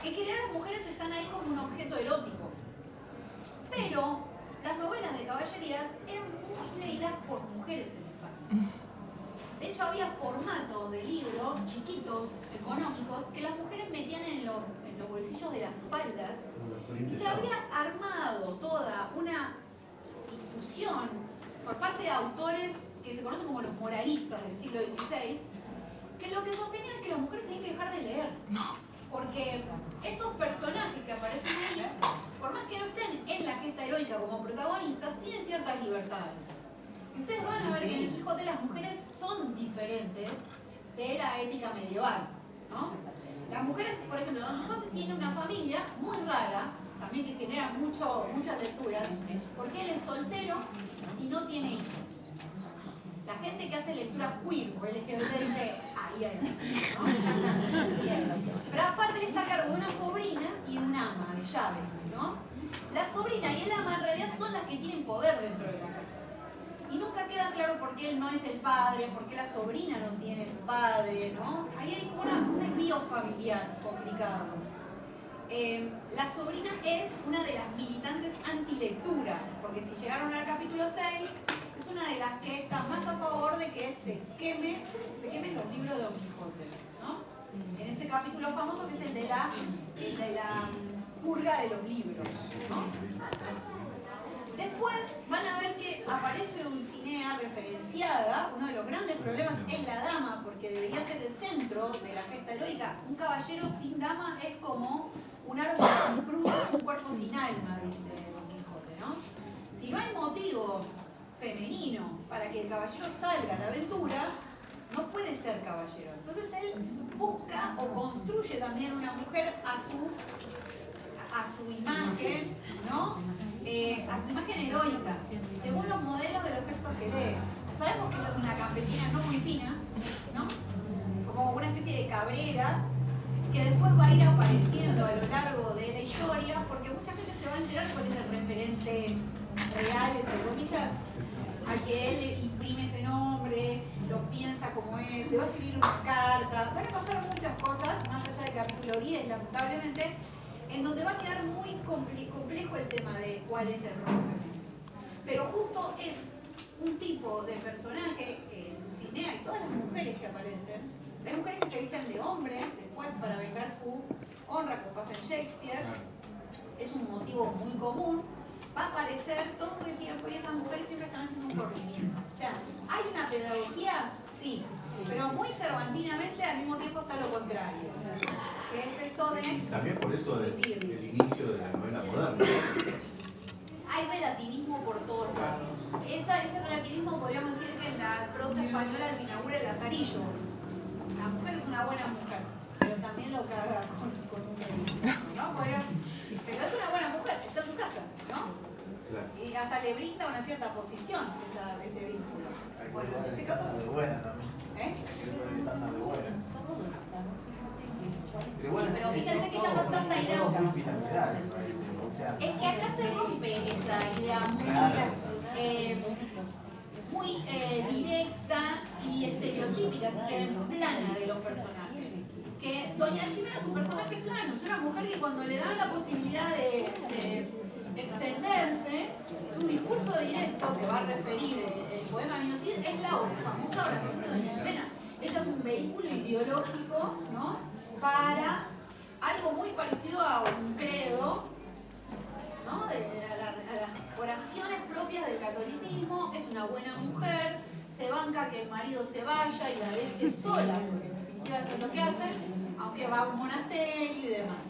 En general las mujeres están ahí como un objeto erótico, pero las novelas de caballerías eran muy leídas por mujeres en España. De hecho había formatos de libros chiquitos, económicos, que las mujeres metían en los bolsillos de las faldas y se había armado toda una discusión por parte de autores que se conocen como los moralistas del siglo XVI, que lo que sostenían es que las mujeres tenían que dejar de leer. Porque esos personajes que aparecen ahí, por más que no estén en la gesta heroica como protagonistas, tienen ciertas libertades. Y ustedes van a ver que en el Quijote las mujeres son diferentes de la épica medieval, ¿no? Las mujeres, por ejemplo, Don Quijote tiene una familia muy rara, también que genera muchas lecturas, porque él es soltero y no tiene hijos. La gente que hace lecturas queer o LGBT dice, ahí hay, ¿no? Pero aparte le está a cargo de una sobrina y de un ama de llaves, ¿no? La sobrina y el ama en realidad son las que tienen poder dentro de la casa. Y nunca queda claro por qué él no es el padre, por qué la sobrina no tiene padre, ¿no? Ahí hay como un desvío familiar complicado. La sobrina es una de las militantes antilectura, porque si llegaron al capítulo 6, es una de las que está más a favor de que se quemen los libros de Don Quijote, ¿no? En ese capítulo famoso que es el de la purga de los libros, ¿no? Después van a ver que aparece Dulcinea referenciada. Uno de los grandes problemas es la dama, porque debería ser el centro de la gesta heroica. Un caballero sin dama es como un árbol sin frutos, un cuerpo sin alma, dice Don Quijote, ¿no? Si no hay motivo femenino para que el caballero salga a la aventura, no puede ser caballero. Entonces él busca o construye también una mujer a su imagen, ¿no? A su imagen heroica, según los modelos de los textos que lee. Sabemos que ella es una campesina no muy fina, ¿no? Como una especie de cabrera, que después va a ir apareciendo a lo largo de la historia, porque mucha gente se va a enterar cuál es el referente real, entre comillas, al que él imprime ese nombre, lo piensa como él, le va a escribir una carta, van a pasar muchas cosas, más allá del capítulo 10, lamentablemente, en donde va a quedar muy complejo el tema de cuál es el rol femenino. Pero justo es un tipo de personaje que Dulcinea y todas las mujeres que aparecen, hay mujeres que se visten de hombre después para vengar su honra, como pasa en Shakespeare, es un motivo muy común, va a aparecer todo el tiempo y esas mujeres siempre están haciendo un corrimiento. O sea, ¿hay una pedagogía? Sí, pero muy cervantinamente al mismo tiempo está lo contrario. Que es esto de... También por eso es el inicio de la novela moderna. Hay relativismo por todos lados. Ese relativismo podríamos decir que en la prosa española lo inaugura el Lazarillo. La mujer es una buena mujer, pero también lo caga con un delito, ¿no? Pero es una buena mujer, está en su casa, ¿no? Claro. Y hasta le brinda una cierta posición ese vínculo. Bueno, en este caso... de buena también. ¿Eh? Que tanta de buena. Pero bueno, sí, pero fíjense que ya no está tan idea. Muy piramidal, me parece. O sea, es que acá se rompe esa idea muy directa y estereotípica, si quieren, plana de los personajes. Que Doña Jimena es un personaje plano, es una mujer que cuando le dan la posibilidad de extenderse, su discurso directo, que va a referir el poema Vino Cid, es la famosa oración de Doña Jimena. Ella es un vehículo ideológico, ¿no?, para algo muy parecido a un credo, ¿no?, a las oraciones propias del catolicismo. Es una buena mujer, se banca que el marido se vaya y la deje sola, porque en definitiva eso es lo que hacen, aunque va a un monasterio y demás.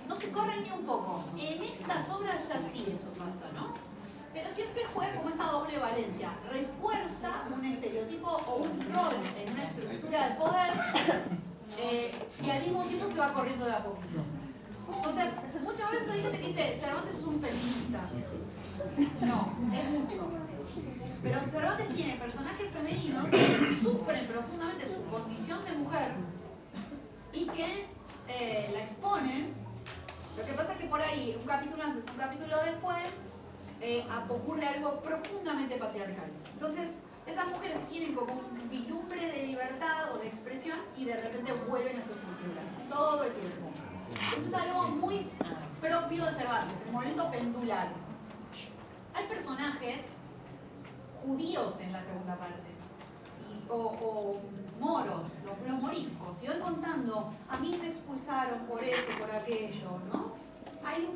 No se corren ni un poco. En estas obras ya sí eso pasa, ¿no? Pero siempre juega como esa doble valencia. Refuerza un estereotipo o un rol en una estructura de poder y al mismo tiempo se va corriendo de a poquito. Entonces, muchas veces hay gente que dice, Cervantes es un feminista. No, es mucho. Pero Cervantes tiene personajes femeninos que sufren profundamente su condición de mujer y que la exponen. Lo que pasa es que por ahí, un capítulo antes, un capítulo después, ocurre algo profundamente patriarcal. Entonces, esas mujeres tienen como un vislumbre de libertad o de expresión y de repente vuelven a su cultura todo el tiempo. Eso es algo muy propio de Cervantes, el momento pendular. Hay personajes judíos en la segunda parte, o moros, los moriscos, y voy contando, a mí me expulsaron por esto, por aquello, ¿no? Hay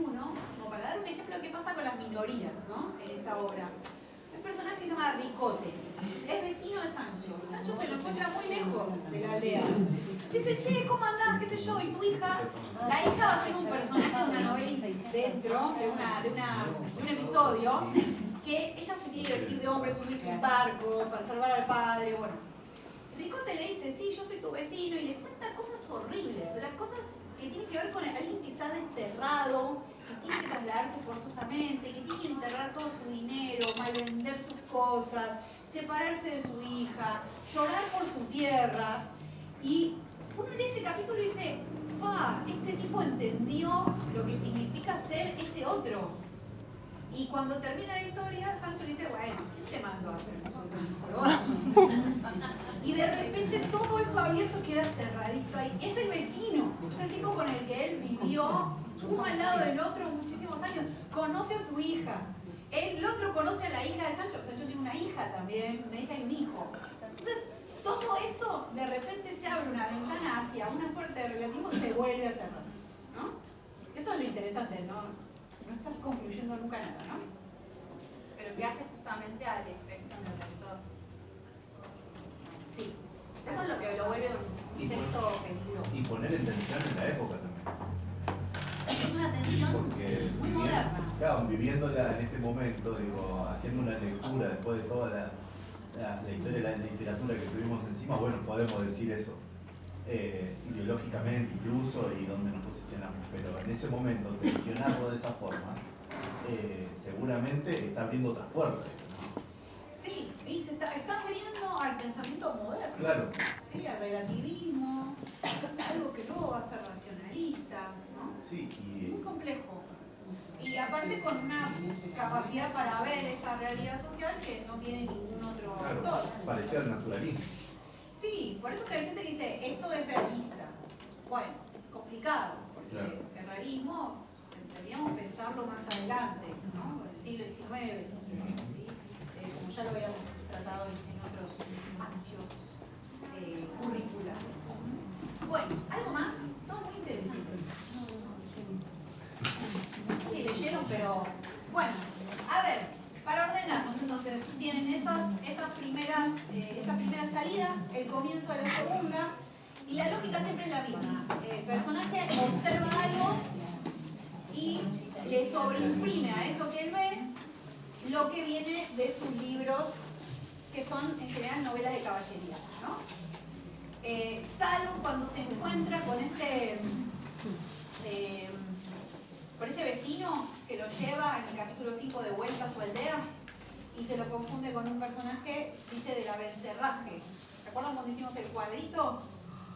uno, como para dar un ejemplo de qué pasa con las minorías, ¿no? En esta obra. Un personaje que se llama Ricote, es vecino de Sancho. Sancho se lo encuentra muy lejos de la aldea. Dice, che, ¿cómo andás? ¿Qué sé yo? ¿Y tu hija? La hija va a ser un personaje de una novela dentro de un episodio que ella se tiene que vestir de hombre, subirse a un barco para salvar al padre, bueno. Ricote le dice, sí, yo soy tu vecino, y le cuenta cosas horribles, o sea, cosas que tienen que ver con alguien que está desterrado, que tiene que trasladarse forzosamente, que tiene que enterrar todo su dinero, malvender sus cosas, separarse de su hija, llorar por su tierra. Y uno lee ese capítulo y dice, este tipo entendió lo que significa ser ese otro. Y cuando termina la historia, Sancho le dice, bueno, ¿quién te mandó a hacer eso? Y de repente todo eso abierto queda cerradito ahí. Es el vecino, es el tipo con el que él vivió uno al lado del otro muchísimos años. Conoce a su hija. El otro conoce a la hija de Sancho. Sancho tiene una hija también, una hija y un hijo. Entonces, todo eso de repente se abre una ventana hacia una suerte de relativismo y se vuelve a cerrar, ¿no? Eso es lo interesante, ¿no? No estás concluyendo nunca nada, ¿no? Pero que hace justamente al efecto en el lector. Sí. Eso es lo que lo vuelve un texto peligroso. Y poner en tensión en la época también. Es una tensión Porque muy moderna. claro, viviéndola en este momento, digo, haciendo una lectura después de toda la historia de la literatura que tuvimos encima, bueno, podemos decir eso. Ideológicamente incluso y dónde nos posicionamos, pero en ese momento tensionarlo de esa forma seguramente está abriendo otras puertas, ¿no? Sí, y se está abriendo al pensamiento moderno, claro, ¿sí? Al relativismo, algo que luego va a ser racionalista, ¿no? sí, Muy complejo. Y aparte con una capacidad para ver esa realidad social que no tiene ningún otro autor. pareció al naturalismo. Sí, por eso que hay gente que dice, esto es realista. Bueno, complicado, porque Claro. el realismo deberíamos pensarlo más adelante, ¿no? En el siglo XIX, ¿sí? Como ya lo habíamos tratado en otros espacios curriculares. Bueno, ¿algo más? Todo muy interesante. Sí, leyeron, pero... Bueno, a ver, para ordenarnos entonces, tienen esa primera salida, el comienzo de la segunda, y la lógica siempre es la misma. El personaje observa algo y le sobreimprime a eso que él ve lo que viene de sus libros, que son en general novelas de caballería, ¿no? Salvo cuando se encuentra con este vecino que lo lleva en el capítulo 5 de vuelta a su aldea y se lo confunde con un personaje, dice, de la Bencerraje. ¿Se acuerdan cuando hicimos el cuadrito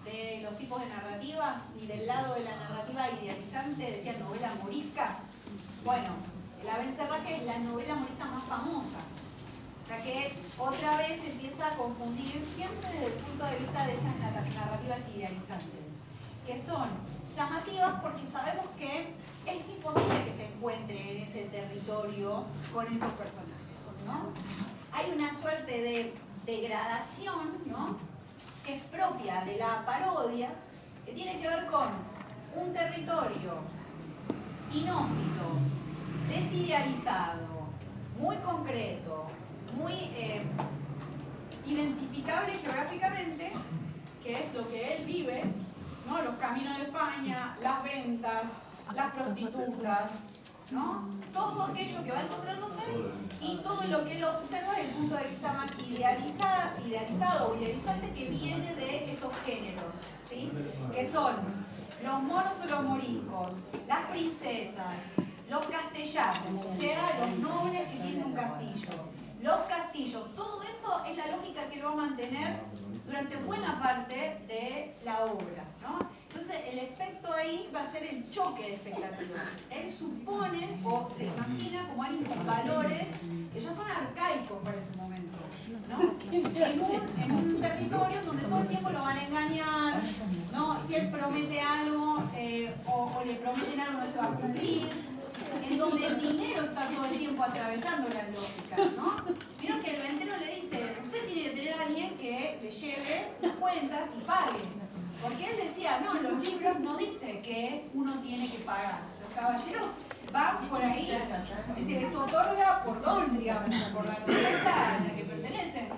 de los tipos de narrativa? Y del lado de la narrativa idealizante decía novela morisca. Bueno, la Bencerraje es la novela morisca más famosa. O sea que otra vez empieza a confundir siempre desde el punto de vista de esas narrativas idealizantes, que son llamativas porque sabemos que es imposible que se encuentre en ese territorio con esos personajes, ¿no? Hay una suerte de degradación, ¿no?, que es propia de la parodia, que tiene que ver con un territorio inhóspito, desidealizado, muy concreto, muy identificable geográficamente, que es lo que él vive, ¿no? Los caminos de España, las ventas, las prostitutas, ¿no? Todo aquello que va encontrándose y todo lo que él observa desde el punto de vista más idealizado o idealizante que viene de esos géneros, ¿sí? Que son los moros o los moriscos, las princesas, los castellanos, o sea, los nobles que tienen un castillo, los castillos, todo eso es la lógica que lo va a mantener durante buena parte de la obra, ¿no? Entonces Entonces el efecto ahí va a ser el choque de expectativas. Él supone o se imagina como alguien con valores que ya son arcaicos para ese momento, ¿no? En un territorio donde todo el tiempo lo van a engañar, ¿no? Si él promete algo o le prometen algo no se va a cumplir, en donde el dinero está todo el tiempo atravesando las lógicas, ¿no? Vieron que el ventero le dice, usted tiene que tener a alguien que le lleve las cuentas y pague. Porque él decía, no, en los libros no dice que uno tiene que pagar. Los caballeros van por ahí y se les otorga por don, digamos, por la nobleza a la que pertenecen.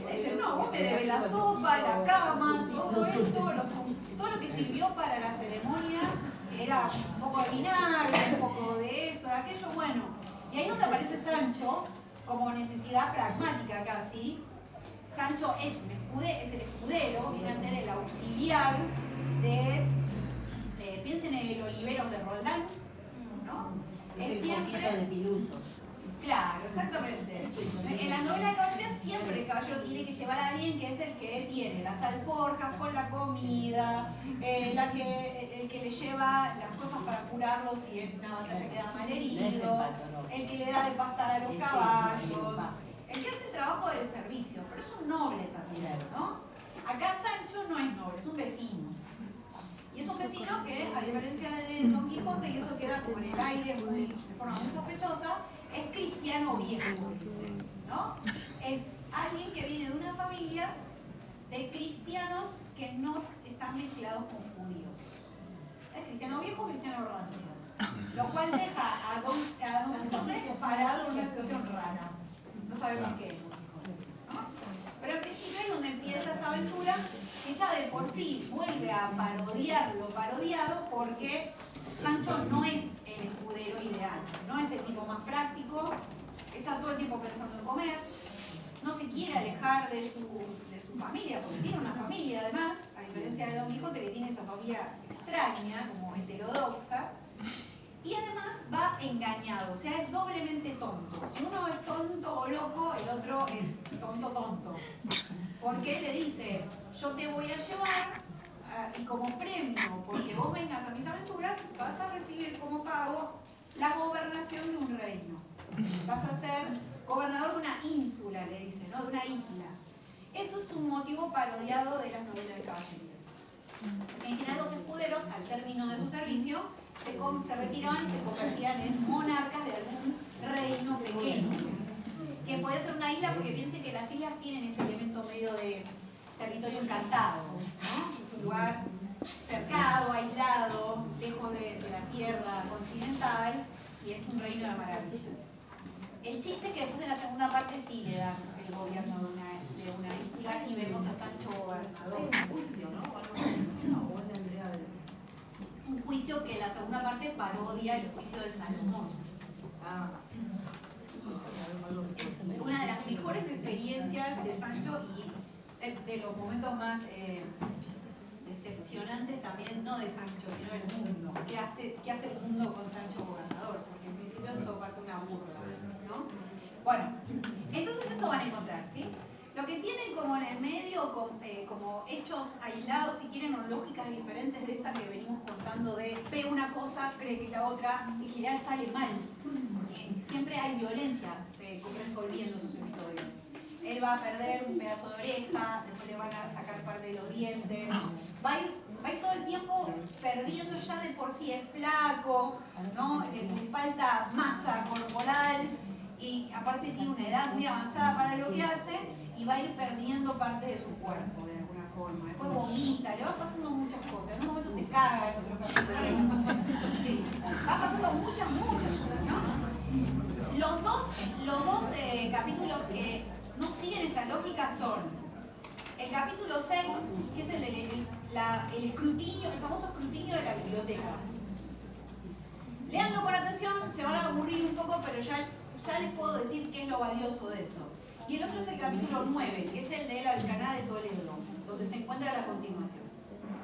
Dicen, no, vos me debes la sopa, la cama, todo esto, todo lo que sirvió para la ceremonia, que era un poco de vinagre, un poco de esto, de aquello, bueno. Y ahí es donde aparece Sancho, como necesidad pragmática casi. Sancho es el escudero, viene a ser el auxiliar de, piensen en el Oliveros de Roldán, ¿no? Es siempre de Piluso. Claro, exactamente. En la novela de caballería siempre el caballero tiene que llevar a alguien que es el que tiene las alforjas con la comida, el que le lleva las cosas para curarlo si en una batalla queda mal herido, el que le da de pastar a los caballos, el que hace el trabajo del servicio, pero es un noble también, ¿no? Acá Sancho no es noble, es un vecino. Y es un vecino que, a diferencia de Don Quijote, y eso queda como en el aire de forma muy sospechosa, es cristiano viejo, dice, ¿no? Es alguien que viene de una familia de cristianos que no están mezclados con judíos. Es cristiano viejo, cristiano rancio. Lo cual deja a Don Quijote parado en una situación rara. No sabemos qué es, ¿no? Pero en principio es donde empieza esa aventura, que ya de por sí vuelve a parodiar lo parodiado, porque Sancho no es el escudero ideal, no es el tipo más práctico, está todo el tiempo pensando en comer, no se quiere alejar de su familia, porque tiene una familia además, a diferencia de Don Quijote, que tiene esa familia extraña, como heterodoxa, y además va engañado, o sea, es doblemente tonto. Si uno es tonto o loco, el otro es tonto. Porque él le dice, yo te voy a llevar y como premio, porque vos vengas a mis aventuras, vas a recibir como pago la gobernación de un reino. Vas a ser gobernador de una ínsula, le dice, ¿no? De una isla. Eso es un motivo parodiado de las novelas de caballerías. En general los escuderos, al término de su servicio, se retiraban y se convertían en monarcas de algún reino pequeño, que puede ser una isla, porque piensen que las islas tienen este elemento medio de territorio encantado, ¿no? Es un lugar cercado, aislado, lejos de la tierra continental, y es un reino de maravillas. El chiste es que después en la segunda parte sí le dan el gobierno de una isla y vemos a Sancho gobernador, un juicio, ¿no? Un juicio que en la segunda parte parodia el juicio de Salomón. Una de las mejores experiencias de Sancho y de los momentos más decepcionantes también, no de Sancho, sino del mundo. ¿Qué hace el mundo con Sancho gobernador? Porque en principio todo parece una burla, ¿no? Bueno, entonces eso van a encontrar, ¿sí? Lo que tienen como en el medio, como hechos aislados, si quieren, o lógicas diferentes de esta que venimos contando de ve una cosa, cree que la otra, en general sale mal. Siempre hay violencia resolviendo sus episodios. Él va a perder un pedazo de oreja, después le van a sacar parte de los dientes, va a ir todo el tiempo perdiendo, ya de por sí es flaco, ¿no? Le falta masa corporal y aparte tiene una edad muy avanzada para lo que hace y va a ir perdiendo parte de su cuerpo de alguna forma. Después vomita, le van pasando muchas cosas, en un momento se caga, en otro capítulo. Sí, va pasando muchas cosas, ¿no? Los dos capítulos que no siguen esta lógica son el capítulo 6, que es el escrutinio, el famoso escrutinio de la biblioteca. Léanlo con atención, se van a aburrir un poco, pero ya les puedo decir qué es lo valioso de eso. Y el otro es el capítulo 9, que es el de la Alcaná de Toledo, donde se encuentra la continuación.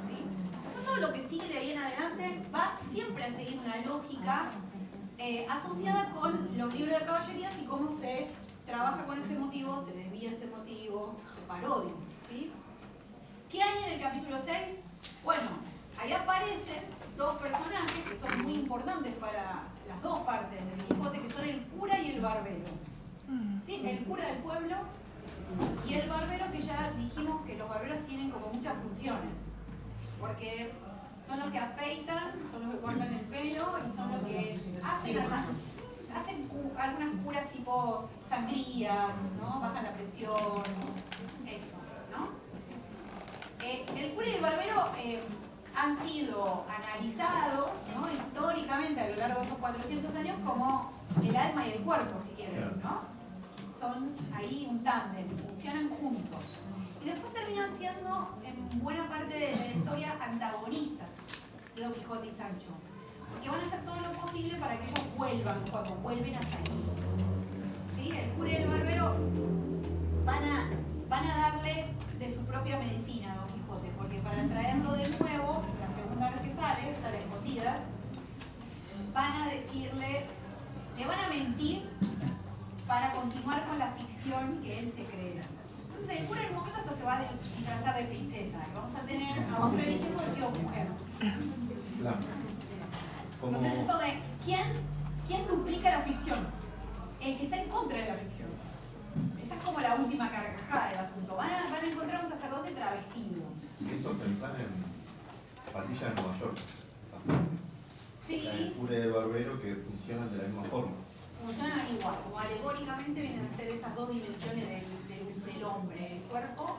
¿Sí? Todo lo que sigue de ahí en adelante va siempre a seguir una lógica asociada con los libros de caballerías y cómo se trabaja con ese motivo, se desvía ese motivo, se parodia, ¿sí? ¿Qué hay en el capítulo 6? Bueno, ahí aparecen dos personajes que son muy importantes para las dos partes del Quijote, que son el cura y el barbero. ¿Sí? El cura del pueblo y el barbero, que ya dijimos que los barberos tienen como muchas funciones, porque son los que afeitan, son los que cortan el pelo y son los que hacen algunas curas tipo sangrías, ¿no? Bajan la presión, eso, ¿no? El cura y el barbero han sido analizados, ¿no? Históricamente a lo largo de estos 400 años como el alma y el cuerpo, si quieren, ¿no? Son ahí un tándem, funcionan juntos. Y después terminan siendo, en buena parte de la historia, antagonistas de Don Quijote y Sancho. Porque van a hacer todo lo posible para que ellos vuelvan cuando vuelven a salir. ¿Sí? El cura y el barbero van a darle de su propia medicina a Don Quijote, porque para traerlo de nuevo, la segunda vez que sale a escondidas, van a decirle, le van a mentir para continuar con la ficción que él se cree. Entonces el cura en un momento hasta se va a disfrazar de princesa. Y vamos a tener a un religioso vestido de mujer. Claro. Entonces esto de ¿quién duplica la ficción? El que está en contra de la ficción. Esa es como la última carcajada del asunto. Van a encontrar un sacerdote travestido. Eso pensar en Patilla de Nueva York. Sí. El cura y el barbero que funcionan de la misma forma. Funcionan igual, como alegóricamente vienen a ser esas dos dimensiones del hombre, el cuerpo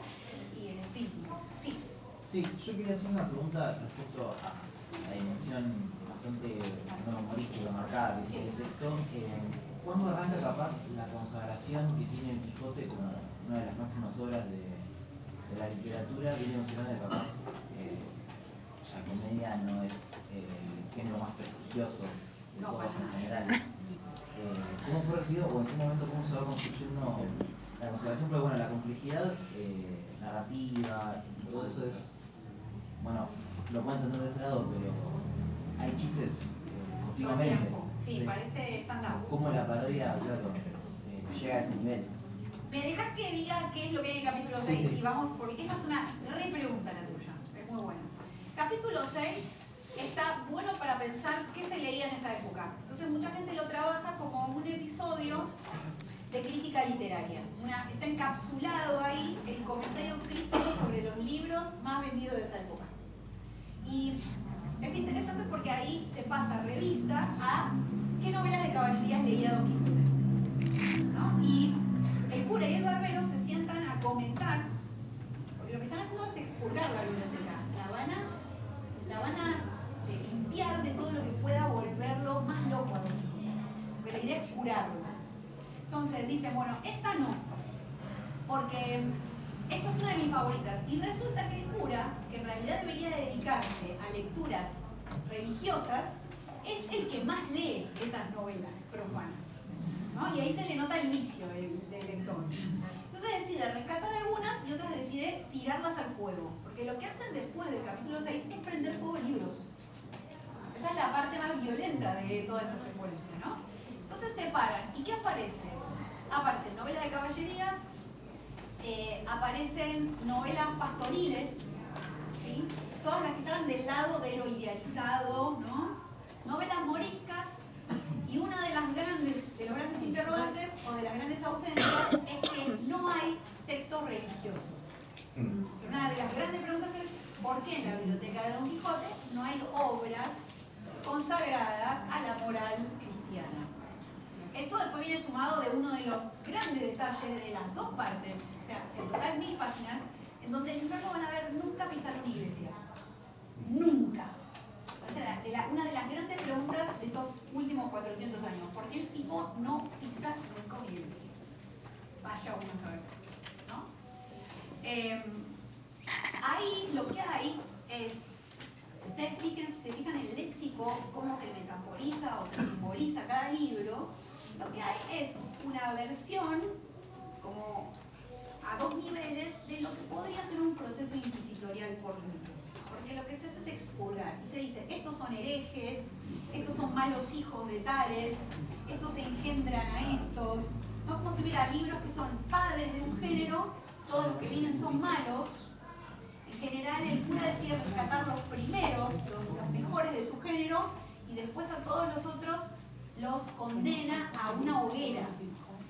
y el espíritu. Sí. Sí, yo quería hacer una pregunta respecto a la dimensión bastante no humorística, marcada que tiene el texto. ¿Cuándo arranca capaz la consagración que tiene el Quijote como una de las máximas obras de la literatura? Viene mencionando que capaz la comedia no es el género más prestigioso de todos en general. ¿Cómo fue recibido o en qué momento cómo se va construyendo la consagración? Porque bueno, la complejidad narrativa y todo eso es, bueno, lo puedo entender de ese lado, pero hay chistes continuamente. Sí, parece stand-up. ¿Cómo la parodia, claro, llega a ese nivel? ¿Me dejas que diga qué es lo que hay en el capítulo 6? Sí, sí. Y vamos, porque esa es una re pregunta la tuya, es muy buena. Capítulo 6 está bueno para pensar qué se leía en esa época. Entonces mucha gente lo trabaja como un episodio de crítica literaria. Está encapsulado ahí el comentario crítico sobre los libros más vendidos de esa época. Y es interesante porque ahí se pasa revista a qué novelas de caballerías leía Don Quijote, ¿no? Y el cura y el barbero se sientan a comentar, porque lo que están haciendo es expurgar la biblioteca. La van a limpiar de todo lo que pueda volverlo más loco a Don Quijote. Porque la idea es curarlo. Entonces dicen, bueno, esta no, porque esta es una de mis favoritas. Y resulta que el cura, que en realidad debería dedicarse a lecturas religiosas, es el que más lee esas novelas profanas, ¿no? Y ahí se le nota el vicio del lector. Entonces decide rescatar algunas y otras decide tirarlas al fuego. Porque lo que hacen después del capítulo 6 es prender fuego libros. Esa es la parte más violenta de toda esta secuencia, ¿no? Entonces se paran. ¿Y qué aparece? Aparecen novelas de caballerías, aparecen novelas pastoriles, ¿sí? Todas las que estaban del lado de lo idealizado, ¿no? Novelas moriscas, y una de los grandes interrogantes o de las grandes ausencias es que no hay textos religiosos. Una de las grandes preguntas es ¿por qué en la biblioteca de Don Quijote no hay obras consagradas a la moral cristiana? Eso después viene sumado de uno de los grandes detalles de las dos partes, o sea, en total 1000 páginas, en donde no lo van a ver nunca pisar una iglesia. Nunca. Una de las grandes preguntas de estos últimos 400 años. ¿Por qué el tipo no pisa nunca una iglesia? Vaya uno a saber, ¿no? Ahí lo que hay es, si ustedes se fijan en el léxico, cómo se metaforiza o se simboliza cada libro, lo que hay es una versión como a dos niveles de lo que podría ser un proceso inquisitorial por libros. Porque lo que se hace es expurgar y se dice, estos son herejes, estos son malos hijos de tales, estos se engendran a estos. No es como si hubiera libros que son padres de un género, todos los que vienen son malos, En general, el cura decide rescatar los primeros, los mejores de su género, y después a todos los otros los condena a una hoguera.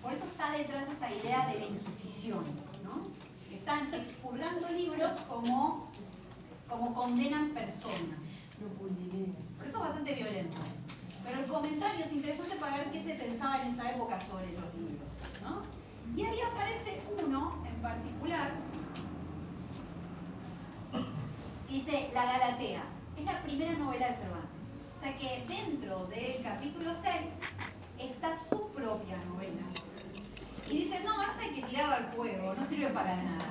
Por eso está detrás esta idea de la Inquisición, ¿no? Están expurgando libros como condenan personas. Por eso es bastante violento. Pero el comentario es interesante para ver qué se pensaba en esa época sobre los libros, ¿no? Y ahí aparece uno en particular, que dice La Galatea. Es la primera novela de Cervantes. O sea que dentro del capítulo 6 está su propia novela. Y dice, no, esta hay que tirarla al fuego, no sirve para nada.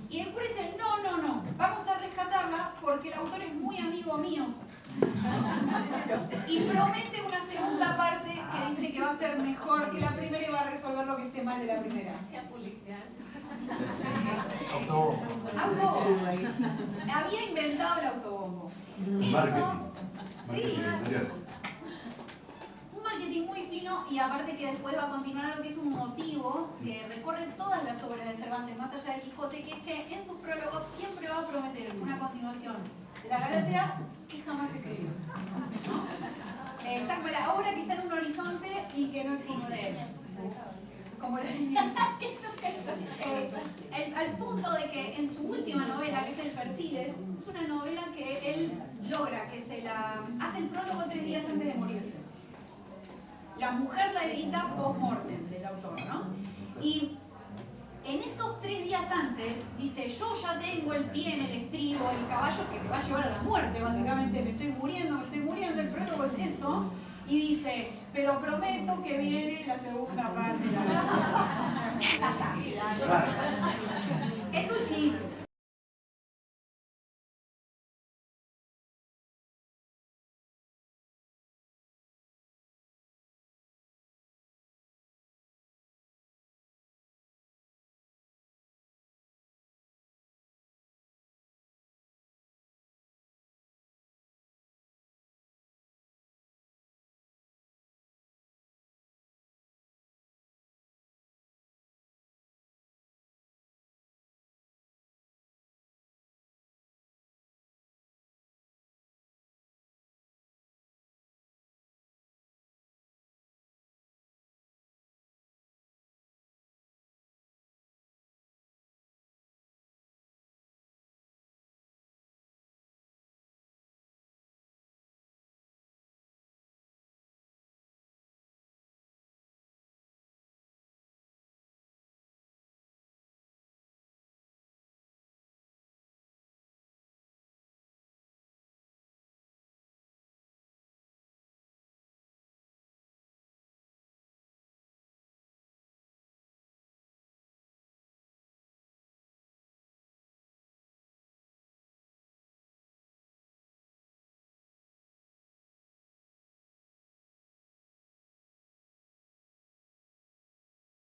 Y el cura dice, no, vamos a rescatarla porque el autor es muy amigo mío. Y promete una segunda parte que dice que va a ser mejor que la primera y va a resolver lo que esté mal de la primera. Hacía publicidad. Autobombo. Autobombo. Había inventado el autobombo. Eso, sí, un marketing muy fino, y aparte que después va a continuar algo que es un motivo que recorre todas las obras de Cervantes, más allá de Quijote, que es que en sus prólogos siempre va a prometer una continuación de la Galatea que jamás se escribió, ¿no? Está como la obra que está en un horizonte y que no existe. Como la al punto de que en su última novela, que es El Persiles, es una novela que él logra, que se la hace el prólogo 3 días antes de morirse. La mujer la edita post-mortem del autor, ¿no? Y en esos 3 días antes dice, yo ya tengo el pie en el estribo, el caballo que me va a llevar a la muerte, básicamente, me estoy muriendo, el prólogo es eso, y dice, pero prometo que viene la segunda parte de la novela. Es un chiste.